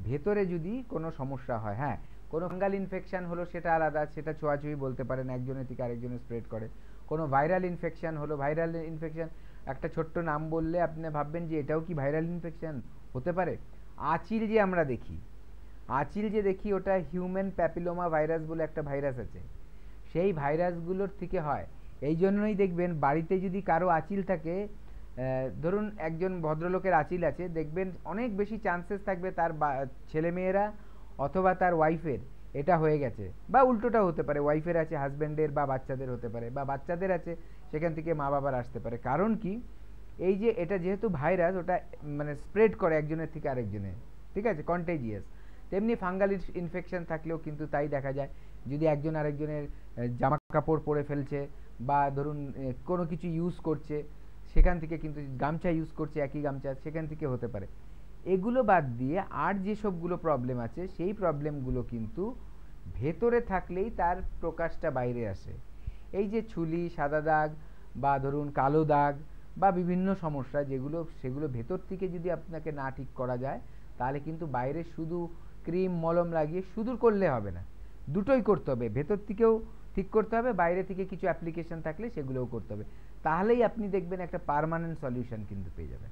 ভেতরে যদি কোনো সমস্যা হয়। হ্যাঁ, কোনো ফাঙ্গাল ইনফেকশন হলো সেটা আলাদা, সেটা ছোঁয়াছুঁয়ি বলতে পারেন, একজনের থেকে আরেকজনে স্প্রেড করে। কোনো ভাইরাল ইনফেকশন হলো, ভাইরাল ইনফেকশন একটা ছোট্ট নাম বললে আপনি ভাববেন যে এটাও কি ভাইরাল ইনফেকশন হতে পারে। আঁচিল যে আমরা দেখি, আঁচিল যে দেখি ওটা হিউম্যান প্যাপিলোমা ভাইরাস বলে একটা ভাইরাস আছে, সেই ভাইরাসগুলোর থেকে হয়। এই জন্যই দেখবেন বাড়িতে যদি কারো আঁচিল থাকে, ধরুন একজন ভদ্রলোকের আঁচিল আছে, দেখবেন অনেক বেশি চান্সেস থাকবে তার ছেলেমেয়েরা অথবা তার ওয়াইফের এটা হয়ে গেছে, বা উল্টোটা হতে পারে, ওয়াইফের আছে হাজব্যান্ডের বা বাচ্চাদের হতে পারে, বা বাচ্চাদের আছে সেখান থেকে মা বাবার আসতে পারে। কারণ কি, এই যে এটা যেহেতু ভাইরাস, ওটা মানে স্প্রেড করে একজনের থেকে আরেকজনে, ঠিক আছে, কন্টেজিয়াস। তেমনি ফাঙ্গাল ইনফেকশন থাকলেও কিন্তু তাই দেখা যায়, যদি একজন আরেকজনের জামা কাপড় পরে ফেলছে বা ধরুন কোনো কিছু ইউজ করছে, সেখান থেকে কিন্তু গামছা ইউজ করছে, একই গামছা, সেখান থেকে হতে পারে। এগুলো বাদ দিয়ে আর যেসবগুলো প্রবলেম আছে, সেই প্রবলেমগুলো কিন্তু ভেতরে থাকলেই তার প্রকাশটা বাইরে আসে। এই যে ছুলি, সাদা দাগ বা ধরুন কালো দাগ বা বিভিন্ন সমস্যা যেগুলো, সেগুলো ভেতর থেকে যদি আপনাকে না ঠিক করা যায়, তাহলে কিন্তু বাইরে শুধু ক্রিম মলম লাগিয়ে শুধু করলে হবে না, দুটোই করতে হবে। ভেতর থেকেও ঠিক করতে হবে, বাইরে থেকে কিছু অ্যাপ্লিকেশন থাকলে সেগুলোও করতে হবে, তাহলেই আপনি দেখবেন একটা পার্মানেন্ট সলিউশন কিন্তু পেয়ে যাবেন।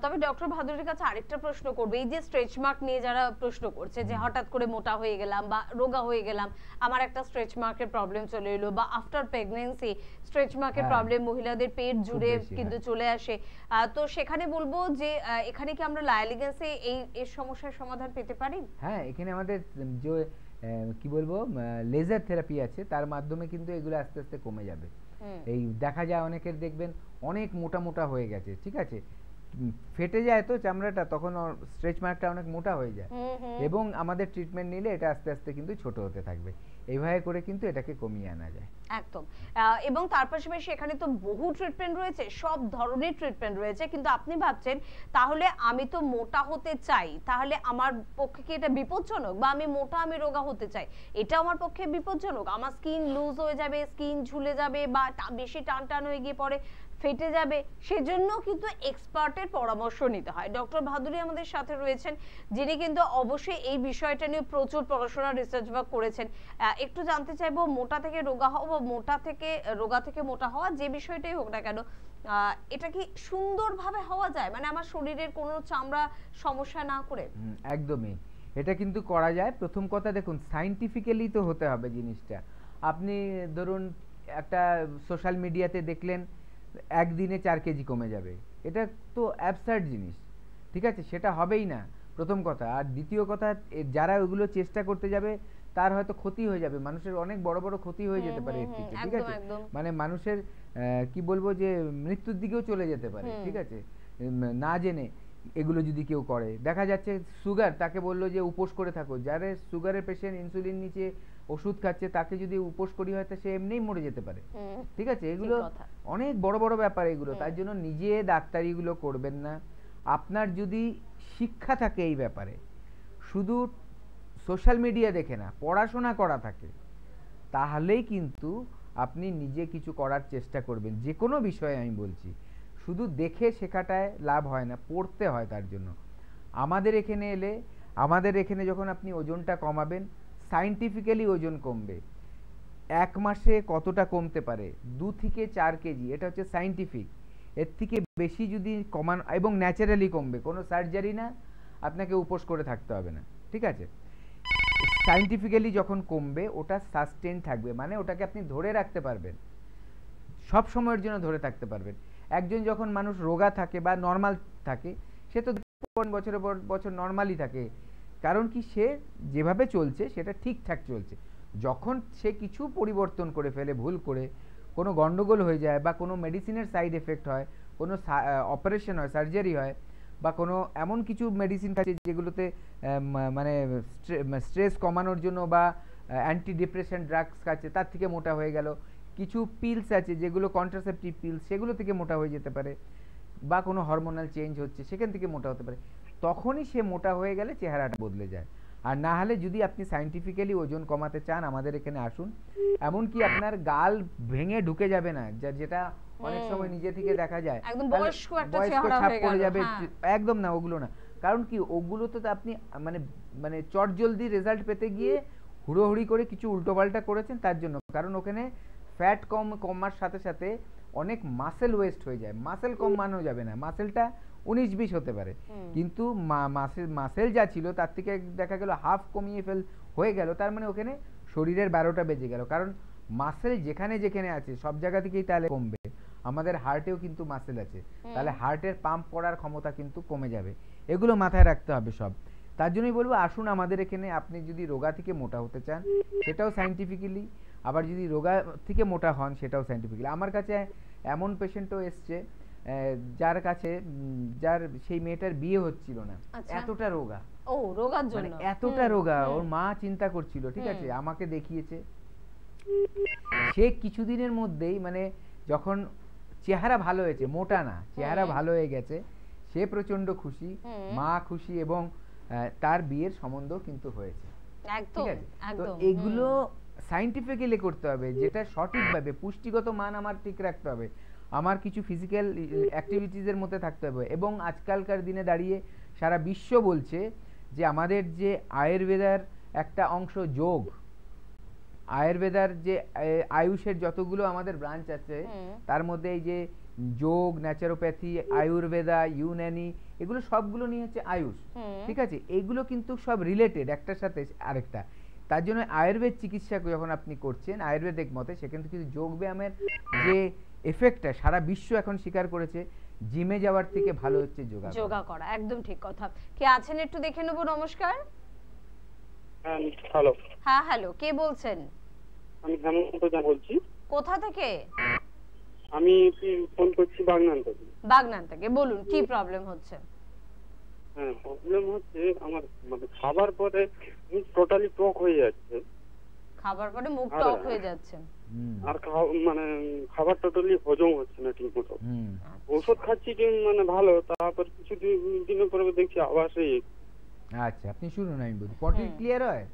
তবে ডক্টর ভাদুরীর কাছে আরেকটা প্রশ্ন করব, এই যে স্ট্রেচ মার্ক নিয়ে যারা প্রশ্ন করছে যে হঠাৎ করে মোটা হয়ে গেলাম বা রোগা হয়ে গেলাম, আমার একটা স্ট্রেচ মার্কের প্রবলেম চলে এলো, বা আফটার প্রেগন্যান্সি স্ট্রেচ মার্কের প্রবলেম মহিলাদের পেট জুড়ে কিন্তু চলে আসে, তো সেখানে বলবো যে এখানে কি আমরা লায়ালিগেন্সে এই সমস্যার সমাধান পেতে পারি? হ্যাঁ, এখানে আমাদের যে কি বলবো লেজার থেরাপি আছে, তার মাধ্যমে কিন্তু এগুলো আস্তে আস্তে কমে যাবে। এই দেখা যায় অনেকের দেখবেন অনেক মোটা মোটা হয়ে গেছে, ঠিক আছে, ফেটে যায় তো চামড়াটা, তখন স্ট্রেচ মার্কটা অনেক মোটা হয়ে যায়, এবং আমাদের ট্রিটমেন্ট নিলে এটা আস্তে আস্তে কিন্তু ছোট হতে থাকবে। এইভাবে করে কিন্তু এটাকে কমিয়ে আনা যায় একদম। এবং তার পাশাপাশি এখানে তো বহু ট্রিটমেন্ট রয়েছে, সব ধরনের ট্রিটমেন্ট রয়েছে, কিন্তু আপনি ভাবছেন তাহলে আমি তো মোটা হতে চাই, তাহলে আমার পক্ষে কি এটা বিপজ্জনক? বা আমি মোটা, আমি রোগা হতে চাই, এটা আমার পক্ষে বিপজ্জনক? আমার স্কিন লুজ হয়ে যাবে, স্কিন ঝুলে যাবে, বা বেশি টান টান হয়ে গিয়ে পরে ফেটে যাবে, সেজন্য কিন্তু এক্সপার্টের পরামর্শ নিতে হয়। ডক্টর ভাদুরী আমাদের সাথে রয়েছেন, যিনি কিন্তু অবশ্যই এই বিষয়টা নিয়ে প্রচুর পড়াশোনা, রিসার্চ ওয়ার্ক করেছেন। একটু জানতে চাইবো, মোটা থেকে রোগা হওয়া বা রোগা থেকে মোটা হওয়া, যে বিষয়টাই হোক না কেন, এটা কি সুন্দরভাবে হওয়া যায়, মানে আমার শরীরের কোনো চামড়া সমস্যা না করে? একদমই, এটা কিন্তু করা যায়। প্রথম কথা দেখুন, সায়েন্টিফিক্যালি তো হতে হবে জিনিসটা। আপনি ধরুন একটা সোশ্যাল মিডিয়াতে দেখলেন একদিনে 4 কেজি কমে যাবে, এটা তো অ্যাবসার্ড জিনিস, ঠিক আছে, সেটা হবেই না, প্রথম কথা। আর দ্বিতীয় কথা, যারা ওগুলো চেষ্টা করতে যাবে তার হয়তো ক্ষতি হয়ে যাবে, মানুষের অনেক বড় বড় ক্ষতি হয়ে যেতে পারে এর থেকে, ঠিক আছে, মানে মানুষের কি বলবো যে মৃত্যুর দিকেও চলে যেতে পারে, ঠিক আছে, না জেনে এগুলো যদি কেউ করে। দেখা যাচ্ছে সুগার, তাকে বললো যে উপোস করে থাকো, যারা সুগারের পেশেন্ট, ইনসুলিন নিচে ওষুধ খাচ্ছে, তাকে যদি উপোস করি হয়তো সে এমনিই মরে যেতে পারে, ঠিক আছে, এগুলো অনেক বড় বড় ব্যাপার এগুলো। তার জন্য নিজে ডাক্তারিগুলো করবেন না। আপনার যদি শিক্ষা থাকে এই ব্যাপারে, শুধু সোশ্যাল মিডিয়া দেখে না, পড়াশোনা করা থাকে, তাহলেই কিন্তু আপনি নিজে কিছু করার চেষ্টা করবেন। যে কোনো বিষয়ে আমি বলছি, শুধু দেখে শেখাটায় লাভ হয় না, পড়তে হয়। তার জন্য আমাদের এখানে এলে, আমাদের এখানে যখন আপনি ওজনটা কমাবেন, সায়েন্টিফিক্যালি ওজন কমবে। 1 মাসে কতটা কমতে পারে, 2 থেকে 4 কেজি, এটা হচ্ছে সায়েন্টিফিক। এর থেকে বেশি যদি কমান, এবং ন্যাচারালি কমবে, কোনো সার্জারি না, আপনাকে উপোস করে থাকতে হবে না, ঠিক আছে। সায়েন্টিফিক্যালি যখন কমবে, ওটা সাস্টেন থাকবে, মানে ওটাকে আপনি ধরে রাখতে পারবেন, সব সময়ের জন্য ধরে থাকতে পারবেন। একজন যখন মানুষ রোগা থাকে বা নর্মাল থাকে, সে তো বছরের পর বছর নর্মালি থাকে, কারণ কি, সে যেভাবে চলছে সেটা ঠিকঠাক চলছে। যখন সে কিছু পরিবর্তন করে ফেলে, ভুল করে, কোনো গন্ডগোল হয়ে যায়, বা কোনো মেডিসিনের সাইড এফেক্ট হয়, কোনো অপারেশন হয়, সার্জারি হয়, বা কোনো এমন কিছু মেডিসিন খাচ্ছে যেগুলোতে মানে স্ট্রেস কমানোর জন্য বা অ্যান্টি ডিপ্রেশন ড্রাগস খাচ্ছে, তার থেকে মোটা হয়ে গেল, কিছু পিলস আছে যেগুলো কন্ট্রাসেপটিভ পিলস, সেগুলো থেকে মোটা হয়ে যেতে পারে, বা কোনো হরমোনাল চেঞ্জ হচ্ছে সেখান থেকে মোটা হতে পারে। তখনই সে মোটা হয়ে গেলে চেহারাটা বদলে যায়। আর না হলে যদি আপনি সায়েন্টিফিক্যালি ওজন কমাতে চান আমাদের এখানে আসুন, এমনকি আপনার গাল ভেঙে ঢুকে যাবে না, যেটা অনেক সময় নিজে থেকে দেখা যায় একদম বয়স্ক একটা বয়স্ক চেহারা ছাপ হয়ে পড়ে গেল, যাবে। হ্যাঁ। একদম না, ওগুলো না। কারণ কি, ওগুলো তো আপনি মানে মানে চটজলদি রেজাল্ট পেতে গিয়ে হুড়োহুড়ি করে কিছু উল্টোপাল্টা করেছেন তার জন্য। কারণ ওখানে ফ্যাট কমার সাথে সাথে অনেক মাসেল ওয়েস্ট হয়ে যায়। মাসেল কমানো যাবে না, মাসেলটা 19-20 হতে পারে, কিন্তু মাসেল যা ছিল তার থেকে দেখা গেল হাফ কমিয়ে হয়ে গেল, তার মানে ওখানে শরীরের 12টা বেজে গেল। কারণ মাসেল যেখানে যেখানে আছে সব জায়গা থেকেই তাহলে কমবে। আমাদের হার্টেও কিন্তু মাসেল আছে, তাহলে হার্টের পাম্প করার ক্ষমতা কিন্তু কমে যাবে। এগুলো মাথায় রাখতে হবে সব। তার জন্যই বলবো আসুন আমাদের এখানে। আপনি যদি রোগা থেকে মোটা হতে চান সেটাও সায়েন্টিফিক্যালি, আবার যদি রোগা থেকে মোটা হন সেটাও সায়েন্টিফিক্যালি। আমার কাছে এমন পেশেন্টও এসছে যার কাছে যার সেই মেয়েটার বিয়ে হচ্ছিল না, এতটা রোগা। ও, রোগার জন্য এতটা রোগা, ওর মা চিন্তা করছিল, ঠিক আছে, আমাকে দেখিয়েছে। সে কিছুদিনের মধ্যেই মানে যখন চেহারা ভালো হয়েছে, মোটা না, চেহারা ভালো হয়ে গেছে, সে প্রচন্ড খুশি, মা খুশি, এবং তার বিয়ের সম্বন্ধ কিন্তু হয়েছে। ঠিক আছে, তো এগুলো সায়েন্টিফিক্যালি করতে হবে, যেটা সঠিকভাবে পুষ্টিগত মান আমার ঠিক রাখতে হবে, আমার কিছু ফিজিক্যাল অ্যাক্টিভিটিসের মধ্যে থাকতে হবে। এবং আজকালকার দিনে দাঁড়িয়ে সারা বিশ্ব বলছে যে আমাদের যে আয়ুর্বেদার একটা অংশ যোগ, আয়ুর্বেদার যে আয়ুষের যতগুলো আমাদের ব্রাঞ্চ আছে তার মধ্যে এই যে যোগ, ন্যাচারোপ্যাথি, আয়ুর্বেদা, ইউনানি, এগুলো সবগুলো নিয়ে হচ্ছে আয়ুষ। ঠিক আছে, এগুলো কিন্তু সব রিলেটেড একটার সাথে আরেকটা। তার জন্য আয়ুর্বেদ চিকিৎসা যখন আপনি করছেন আয়ুর্বেদিক মতে, সেখান থেকে কিন্তু যোগ ব্যায়ামের যে এফেক্টটা সারা বিশ্ব এখন স্বীকার করেছে, জিমে যাওয়ার থেকে ভালো হচ্ছে যোগা করা। একদম ঠিক কথা। কে আছেন একটু দেখে নেব। নমস্কার। হ্যালো। হ্যাঁ, হ্যালো, কে বলছেন? আমি হেমন্ত দা বলছি। কোথা থেকে? আমি ফোন করছি বাগনান থেকে। বাগনান থেকে, বলুন কি প্রবলেম হচ্ছে? হ্যাঁ, প্রবলেম হচ্ছে আমার মানে খাবার পরে মুখ টোটালি টক হয়ে যাচ্ছে। খাবার পরে মুখ টক হয়ে যাচ্ছে, আর মানে খাবার টোটালি হজম হচ্ছে না ঠিক মতো। ওষুধ খাচ্ছি কি মানে ভালো, তারপর কিছু দিনের পরে দেখছি আবার সেই। আচ্ছা, আপনি শুনুন, আমি বলি, পটি ক্লিয়ার হয়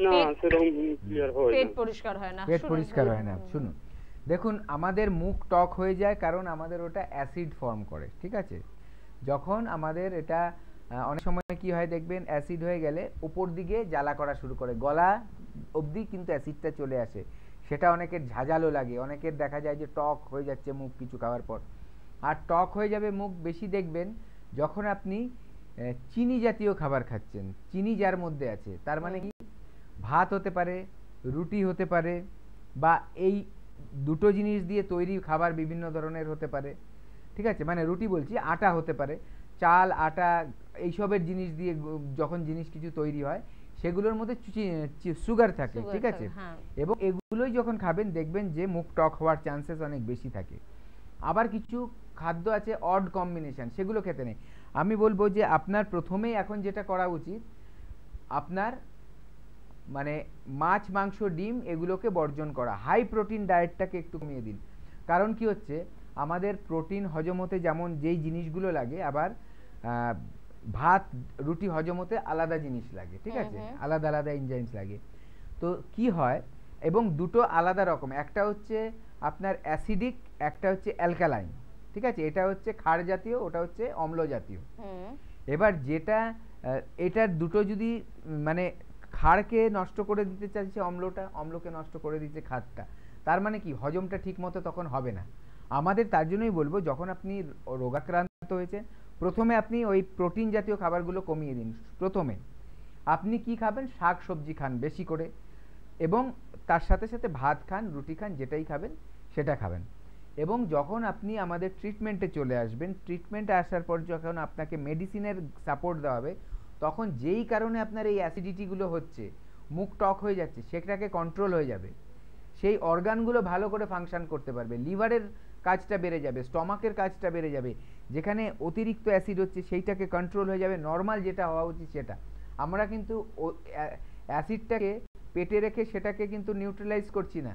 না, সেরকম ক্লিয়ার হয় না, পেট পরিষ্কার হয় না, পেট পরিষ্কার হয় না। শুনুন, দেখুন, আমাদের মুখ টক হয়ে যায় কারণ আমাদের ওটা অ্যাসিড ফর্ম করে। ঠিক আছে, যখন আমাদের এটা অনেক সময় কি হয় দেখবেন, অ্যাসিড হয়ে গেলে উপর দিকে জ্বালা করা শুরু করে, গলা অবধি কিন্তু অ্যাসিডটা চলে আসে, সেটা অনেকের ঝাঁঝালো লাগে, অনেকের দেখা যায় যে টক হয়ে যাচ্ছে মুখ কিছু খাওয়ার পর। আর টক হয়ে যাবে মুখ বেশি দেখবেন যখন আপনি চিনি জাতীয় খাবার খাচ্ছেন। চিনি যার মধ্যে আছে তার মানে কি, ভাত হতে পারে, রুটি হতে পারে, বা এই দুটো জিনিস দিয়ে তৈরি খাবার বিভিন্ন ধরনের হতে পারে। ঠিক আছে, মানে রুটি বলছি, আটা হতে পারে, চাল, আটা, এইসবের জিনিস দিয়ে যখন জিনিস কিছু তৈরি হয় সেগুলোর মধ্যে সুগার থাকে। ঠিক আছে, এবং এগুলোই যখন খাবেন দেখবেন যে মুখ টক হওয়ার চান্সেস অনেক বেশি থাকে। আবার কিছু খাদ্য আছে অড কম্বিনেশন, সেগুলো খেতে নেই। আমি বলবো যে আপনার প্রথমেই এখন যেটা করা উচিত, আপনার মানে মাছ, মাংস, ডিম এগুলোকে বর্জন করা, হাই প্রোটিন ডায়েটটাকে একটু কমিয়ে দিন। কারণ কি হচ্ছে, আমাদের প্রোটিন হজম হতে যেমন যেই জিনিসগুলো লাগে, আবার ভাত, রুটি হজম হতে আলাদা জিনিস লাগে। ঠিক আছে, আলাদা আলাদা এনজাইমস লাগে। তো কি হয়, এবং দুটো আলাদা রকম, একটা হচ্ছে আপনার অ্যাসিডিক, একটা হচ্ছে অ্যালকালাইন। ঠিক আছে, এটা হচ্ছে ক্ষার জাতীয়, ওটা হচ্ছে অম্ল জাতীয়। এবার যেটা এটার দুটো যদি মানে ক্ষারকে নষ্ট করে দিতে চাইছে অম্লটা, অম্লকে নষ্ট করে দিচ্ছে ক্ষারটা, তার মানে কি হজমটা ঠিক মতো তখন হবে না আমাদের। তার জন্যই বলবো, যখন আপনি রোগাক্রান্ত হয়েছেন প্রথমে আপনি ওই প্রোটিন জাতীয় খাবারগুলো কমিয়ে দিন। প্রথমে আপনি কি খাবেন, শাক সবজি খান বেশি করে, এবং তার সাথে সাথে ভাত খান, রুটি খান, যেটাই খাবেন সেটা খাবেন। এবং যখন আপনি আমাদের ট্রিটমেন্টে চলে আসবেন, ট্রিটমেন্টে আসার পর যখন আপনাকে মেডিসিনের সাপোর্ট দেওয়া হবে, তখন যেই কারণে আপনার এই অ্যাসিডিটিগুলো হচ্ছে, মুখ টক হয়ে যাচ্ছে, সেটাকে কন্ট্রোল হয়ে যাবে, সেই অর্গানগুলো ভালো করে ফাংশন করতে পারবে, লিভারের কাজটা বেড়ে যাবে, স্টমাকের কাজটা বেড়ে যাবে, যেখানে অতিরিক্ত অ্যাসিড হচ্ছে সেইটাকে কন্ট্রোল হয়ে যাবে, নর্মাল যেটা হওয়া উচিত সেটা। আমরা কিন্তু অ্যাসিডটাকে পেটে রেখে সেটাকে কিন্তু নিউট্রালাইজ করছি না,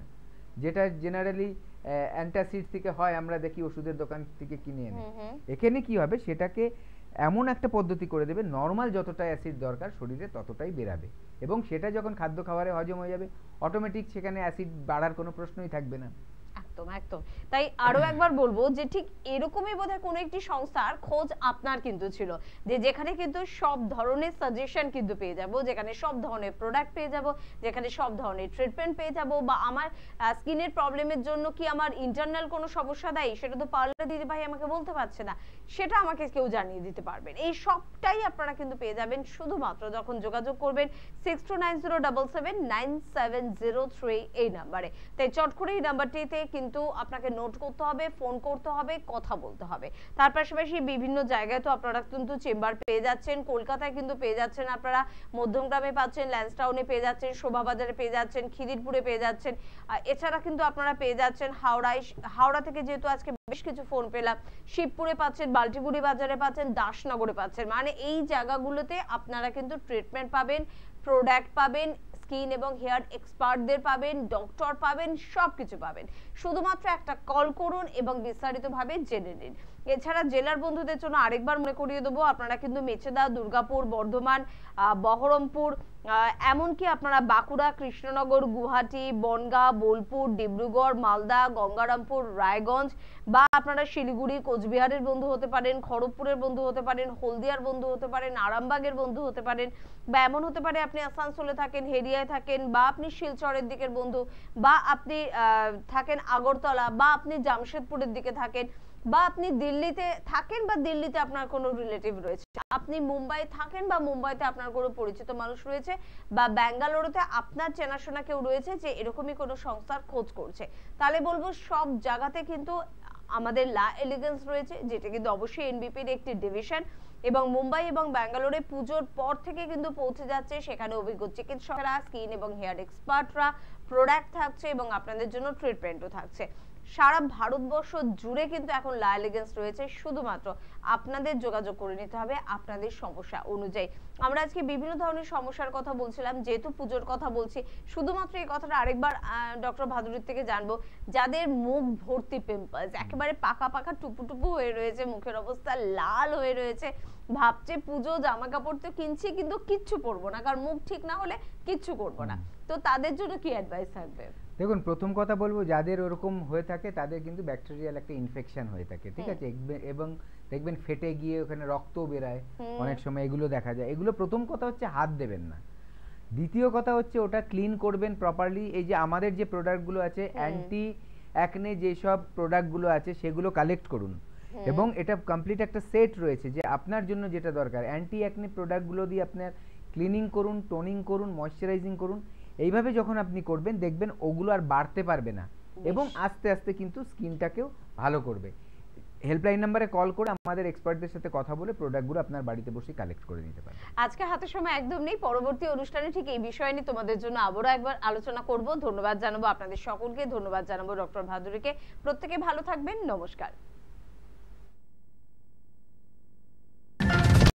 যেটা জেনারেলি অ্যান্টাসিড থেকে হয়, আমরা দেখি ওষুধের দোকান থেকে কিনে এনে। এখানে কি হবে, সেটাকে এমন একটা পদ্ধতি করে দেবে, নর্মাল যতটা অ্যাসিড দরকার শরীরে ততটাই বেরাবে, এবং সেটা যখন খাদ্য খাবারে হজম হয়ে যাবে অটোমেটিক সেখানে অ্যাসিড বাড়ার কোনো প্রশ্নই থাকবে না। একদম একদম। তাই আরো একবার বলবো যে ঠিক এরকমই বোধহয় কোনো একটি সংস্থার খোঁজ আপনার কিন্তু ছিল, যে যেখানে কিন্তু সব ধরনের সাজেশন কিন্তু পেয়ে যাব, যেখানে সব ধরনের প্রোডাক্ট পেয়ে যাব, যেখানে সব ধরনের ট্রিটমেন্ট পেয়ে যাব, বা আমার স্কিনের প্রবলেমের জন্য কি আমার ইন্টারনাল কোনো সমস্যা দায়ী সেটা তো পার্লার দিদি ভাই আমাকে বলতে পারছে না, সেটা আমাকে কেউ জানিয়ে দিতে পারবেন। এই সবটাই আপনারা কিন্তু পেয়ে যাবেন শুধুমাত্র যখন যোগাযোগ করবেন 6290779703 এই নাম্বারে। তাই চট করে এই নাম্বারটিতে কিন্তু আপনাকে নোট করতে হবে, ফোন করতে হবে, কথা বলতে হবে। তার পাশাপাশি বিভিন্ন জায়গায় তো আপনারা কিন্তু চেম্বার পেয়ে যাচ্ছেন, কলকাতায় কিন্তু পেয়ে যাচ্ছেন, আপনারা মধ্যমগ্রামে পাচ্ছেন, ল্যান্সটাউনে পেয়ে যাচ্ছেন, শোভাবাজারে পেয়ে যাচ্ছেন, খিদিরপুরে পেয়ে যাচ্ছেন, এছাড়া কিন্তু আপনারা পেয়ে যাচ্ছেন হাওড়া থেকে, যেহেতু আজকে বেশ কিছু ফোন পেলাম, শিবপুরে পাচ্ছেন, বাল্টিগুড়ি বাজারে পাচ্ছেন, দাসনগরে পাচ্ছেন। মানে এই জায়গাগুলোতে আপনারা কিন্তু ট্রিটমেন্ট পাবেন, প্রোডাক্ট পাবেন, স্কিন এবং হেয়ার এক্সপার্টদের পাবেন, ডক্টর পাবেন, সবকিছু পাবেন। শুধুমাত্র একটা কল করুন এবং বিস্তারিতভাবে জেনে নিন। এছাড়া জেলার বন্ধুদের জন্য আরেকবার মনে করিয়ে দেবো, আপনারা কিন্তু মেচেদা, দুর্গাপুর, বর্ধমান, বহরমপুর, এমনকি আপনারা বাঁকুড়া, কৃষ্ণনগর, গুয়াহাটি, বনগাঁ, বোলপুর, ডিব্রুগড়, মালদা, গঙ্গারামপুর, রায়গঞ্জ, বা আপনারা শিলিগুড়ি, কোচবিহারের বন্ধু হতে পারেন, খড়গপুরের বন্ধু হতে পারেন, হলদিয়ার বন্ধু হতে পারেন, আরামবাগের বন্ধু হতে পারেন, বা এমন হতে পারে আপনি আসানসোলে থাকেন, হেরিয়ায় থাকেন, বা আপনি শিলচরের দিকের বন্ধু, বা আপনি থাকেন আগরতলা, বা আপনি জামশেদপুরের দিকে থাকেন, বা আপনি দিল্লিতে থাকেন, বা দিল্লিতে আপনার কোনো রিলেটিভ রয়েছে, আপনি মুম্বাই থাকেন বা মুম্বাইতে আপনার কোনো পরিচিত মানুষ রয়েছে, বা ব্যাঙ্গালোরতে আপনার চেনাশোনা কেউ রয়েছে যে এরকমই কোনো সংস্থার খোঁজ করছে, তাহলে বলবো সব জায়গাতে কিন্তু আমাদের লা এলিগেন্স রয়েছে, যেটা কিন্তু অবশ্যই এনবিপির একটি ডিভিশন, এবং মুম্বাই এবং ব্যাঙ্গালোরে পুজোর পর থেকে কিন্তু পৌঁছে যাচ্ছে। সেখানে অভিজ্ঞ চিকিৎসকরা, স্কিন এবং হেয়ার এক্সপার্টরা, প্রোডাক্ট থাকছে এবং আপনাদের জন্য ট্রিটমেন্টও থাকছে। সারা ভারতবর্ষ জুড়ে কিন্তু এখন লা এলিগেন্স রয়েছে, শুধুমাত্র আপনাদের যোগাযোগ করে নিতে হবে আপনাদের সমস্যা অনুযায়ী। আমরা আজকে বিভিন্ন ধরনের সমস্যার কথা বলছিলাম, যেহেতু পুজোর কথা বলছি, শুধুমাত্র এই কথাটা আরেকবার ডক্টর ভাদুরীর থেকে জানবো, যাদের মুখ ভর্তি পিম্পলস, একেবারে পাকা পাকা টুপু টুপু হয়ে রয়েছে, মুখের অবস্থা লাল হয়ে রয়েছে, ভাবছে পুজো জামা কাপড় তো কিনছি কিন্তু কিচ্ছু পরবো না, কারণ মুখ ঠিক না হলে কিচ্ছু করবো না, তো তাদের জন্য কি অ্যাডভাইস থাকবে? দেখুন, প্রথম কথা বলবো, যাদের ওরকম হয়ে থাকে তাদের কিন্তু ব্যাকটেরিয়াল একটা ইনফেকশন হয়ে থাকে, ঠিক আছে, এবং দেখবেন ফেটে গিয়ে ওখানে রক্ত বেরায়, অনেক সময় এগুলো দেখা যায়। এগুলো প্রথম কথা হচ্ছে হাত দেবেন না। দ্বিতীয় কথা হচ্ছে ওটা ক্লিন করবেন প্রপারলি। এই যে আমাদের যে প্রোডাক্টগুলো আছে, অ্যান্টি অ্যাকনে যেসব প্রোডাক্টগুলো আছে সেগুলো কালেক্ট করুন, এবং এটা কমপ্লিট একটা সেট রয়েছে যে আপনার জন্য যেটা দরকার। অ্যান্টি অ্যাকনে প্রোডাক্টগুলো দিয়ে আপনার ক্লিনিং করুন, টোনিং করুন, ময়শ্চারাইজিং করুন। এইভাবে যখন আপনি করবেন দেখবেন ওগুলো আর বাড়তে পারবে না, এবং আস্তে আস্তে কিন্তু স্কিনটাকেও ভালো করবে। হেল্পলাইন নম্বরে কল করে আমাদের এক্সপার্টদের সাথে কথা বলে প্রোডাক্টগুলো আপনার বাড়িতে বসে কালেক্ট করে নিতে পারবেন। আজকে হাতে সময় একদম নেই, পরবর্তী অনুষ্ঠানে ঠিক এই বিষয় নিয়ে তোমাদের জন্য আবারও একবার আলোচনা করব। ধন্যবাদ জানাবো আপনাদের সকলকে, ধন্যবাদ জানাবো ডক্টর ভাদুরীকে। প্রত্যেকে ভালো থাকবেন, নমস্কার।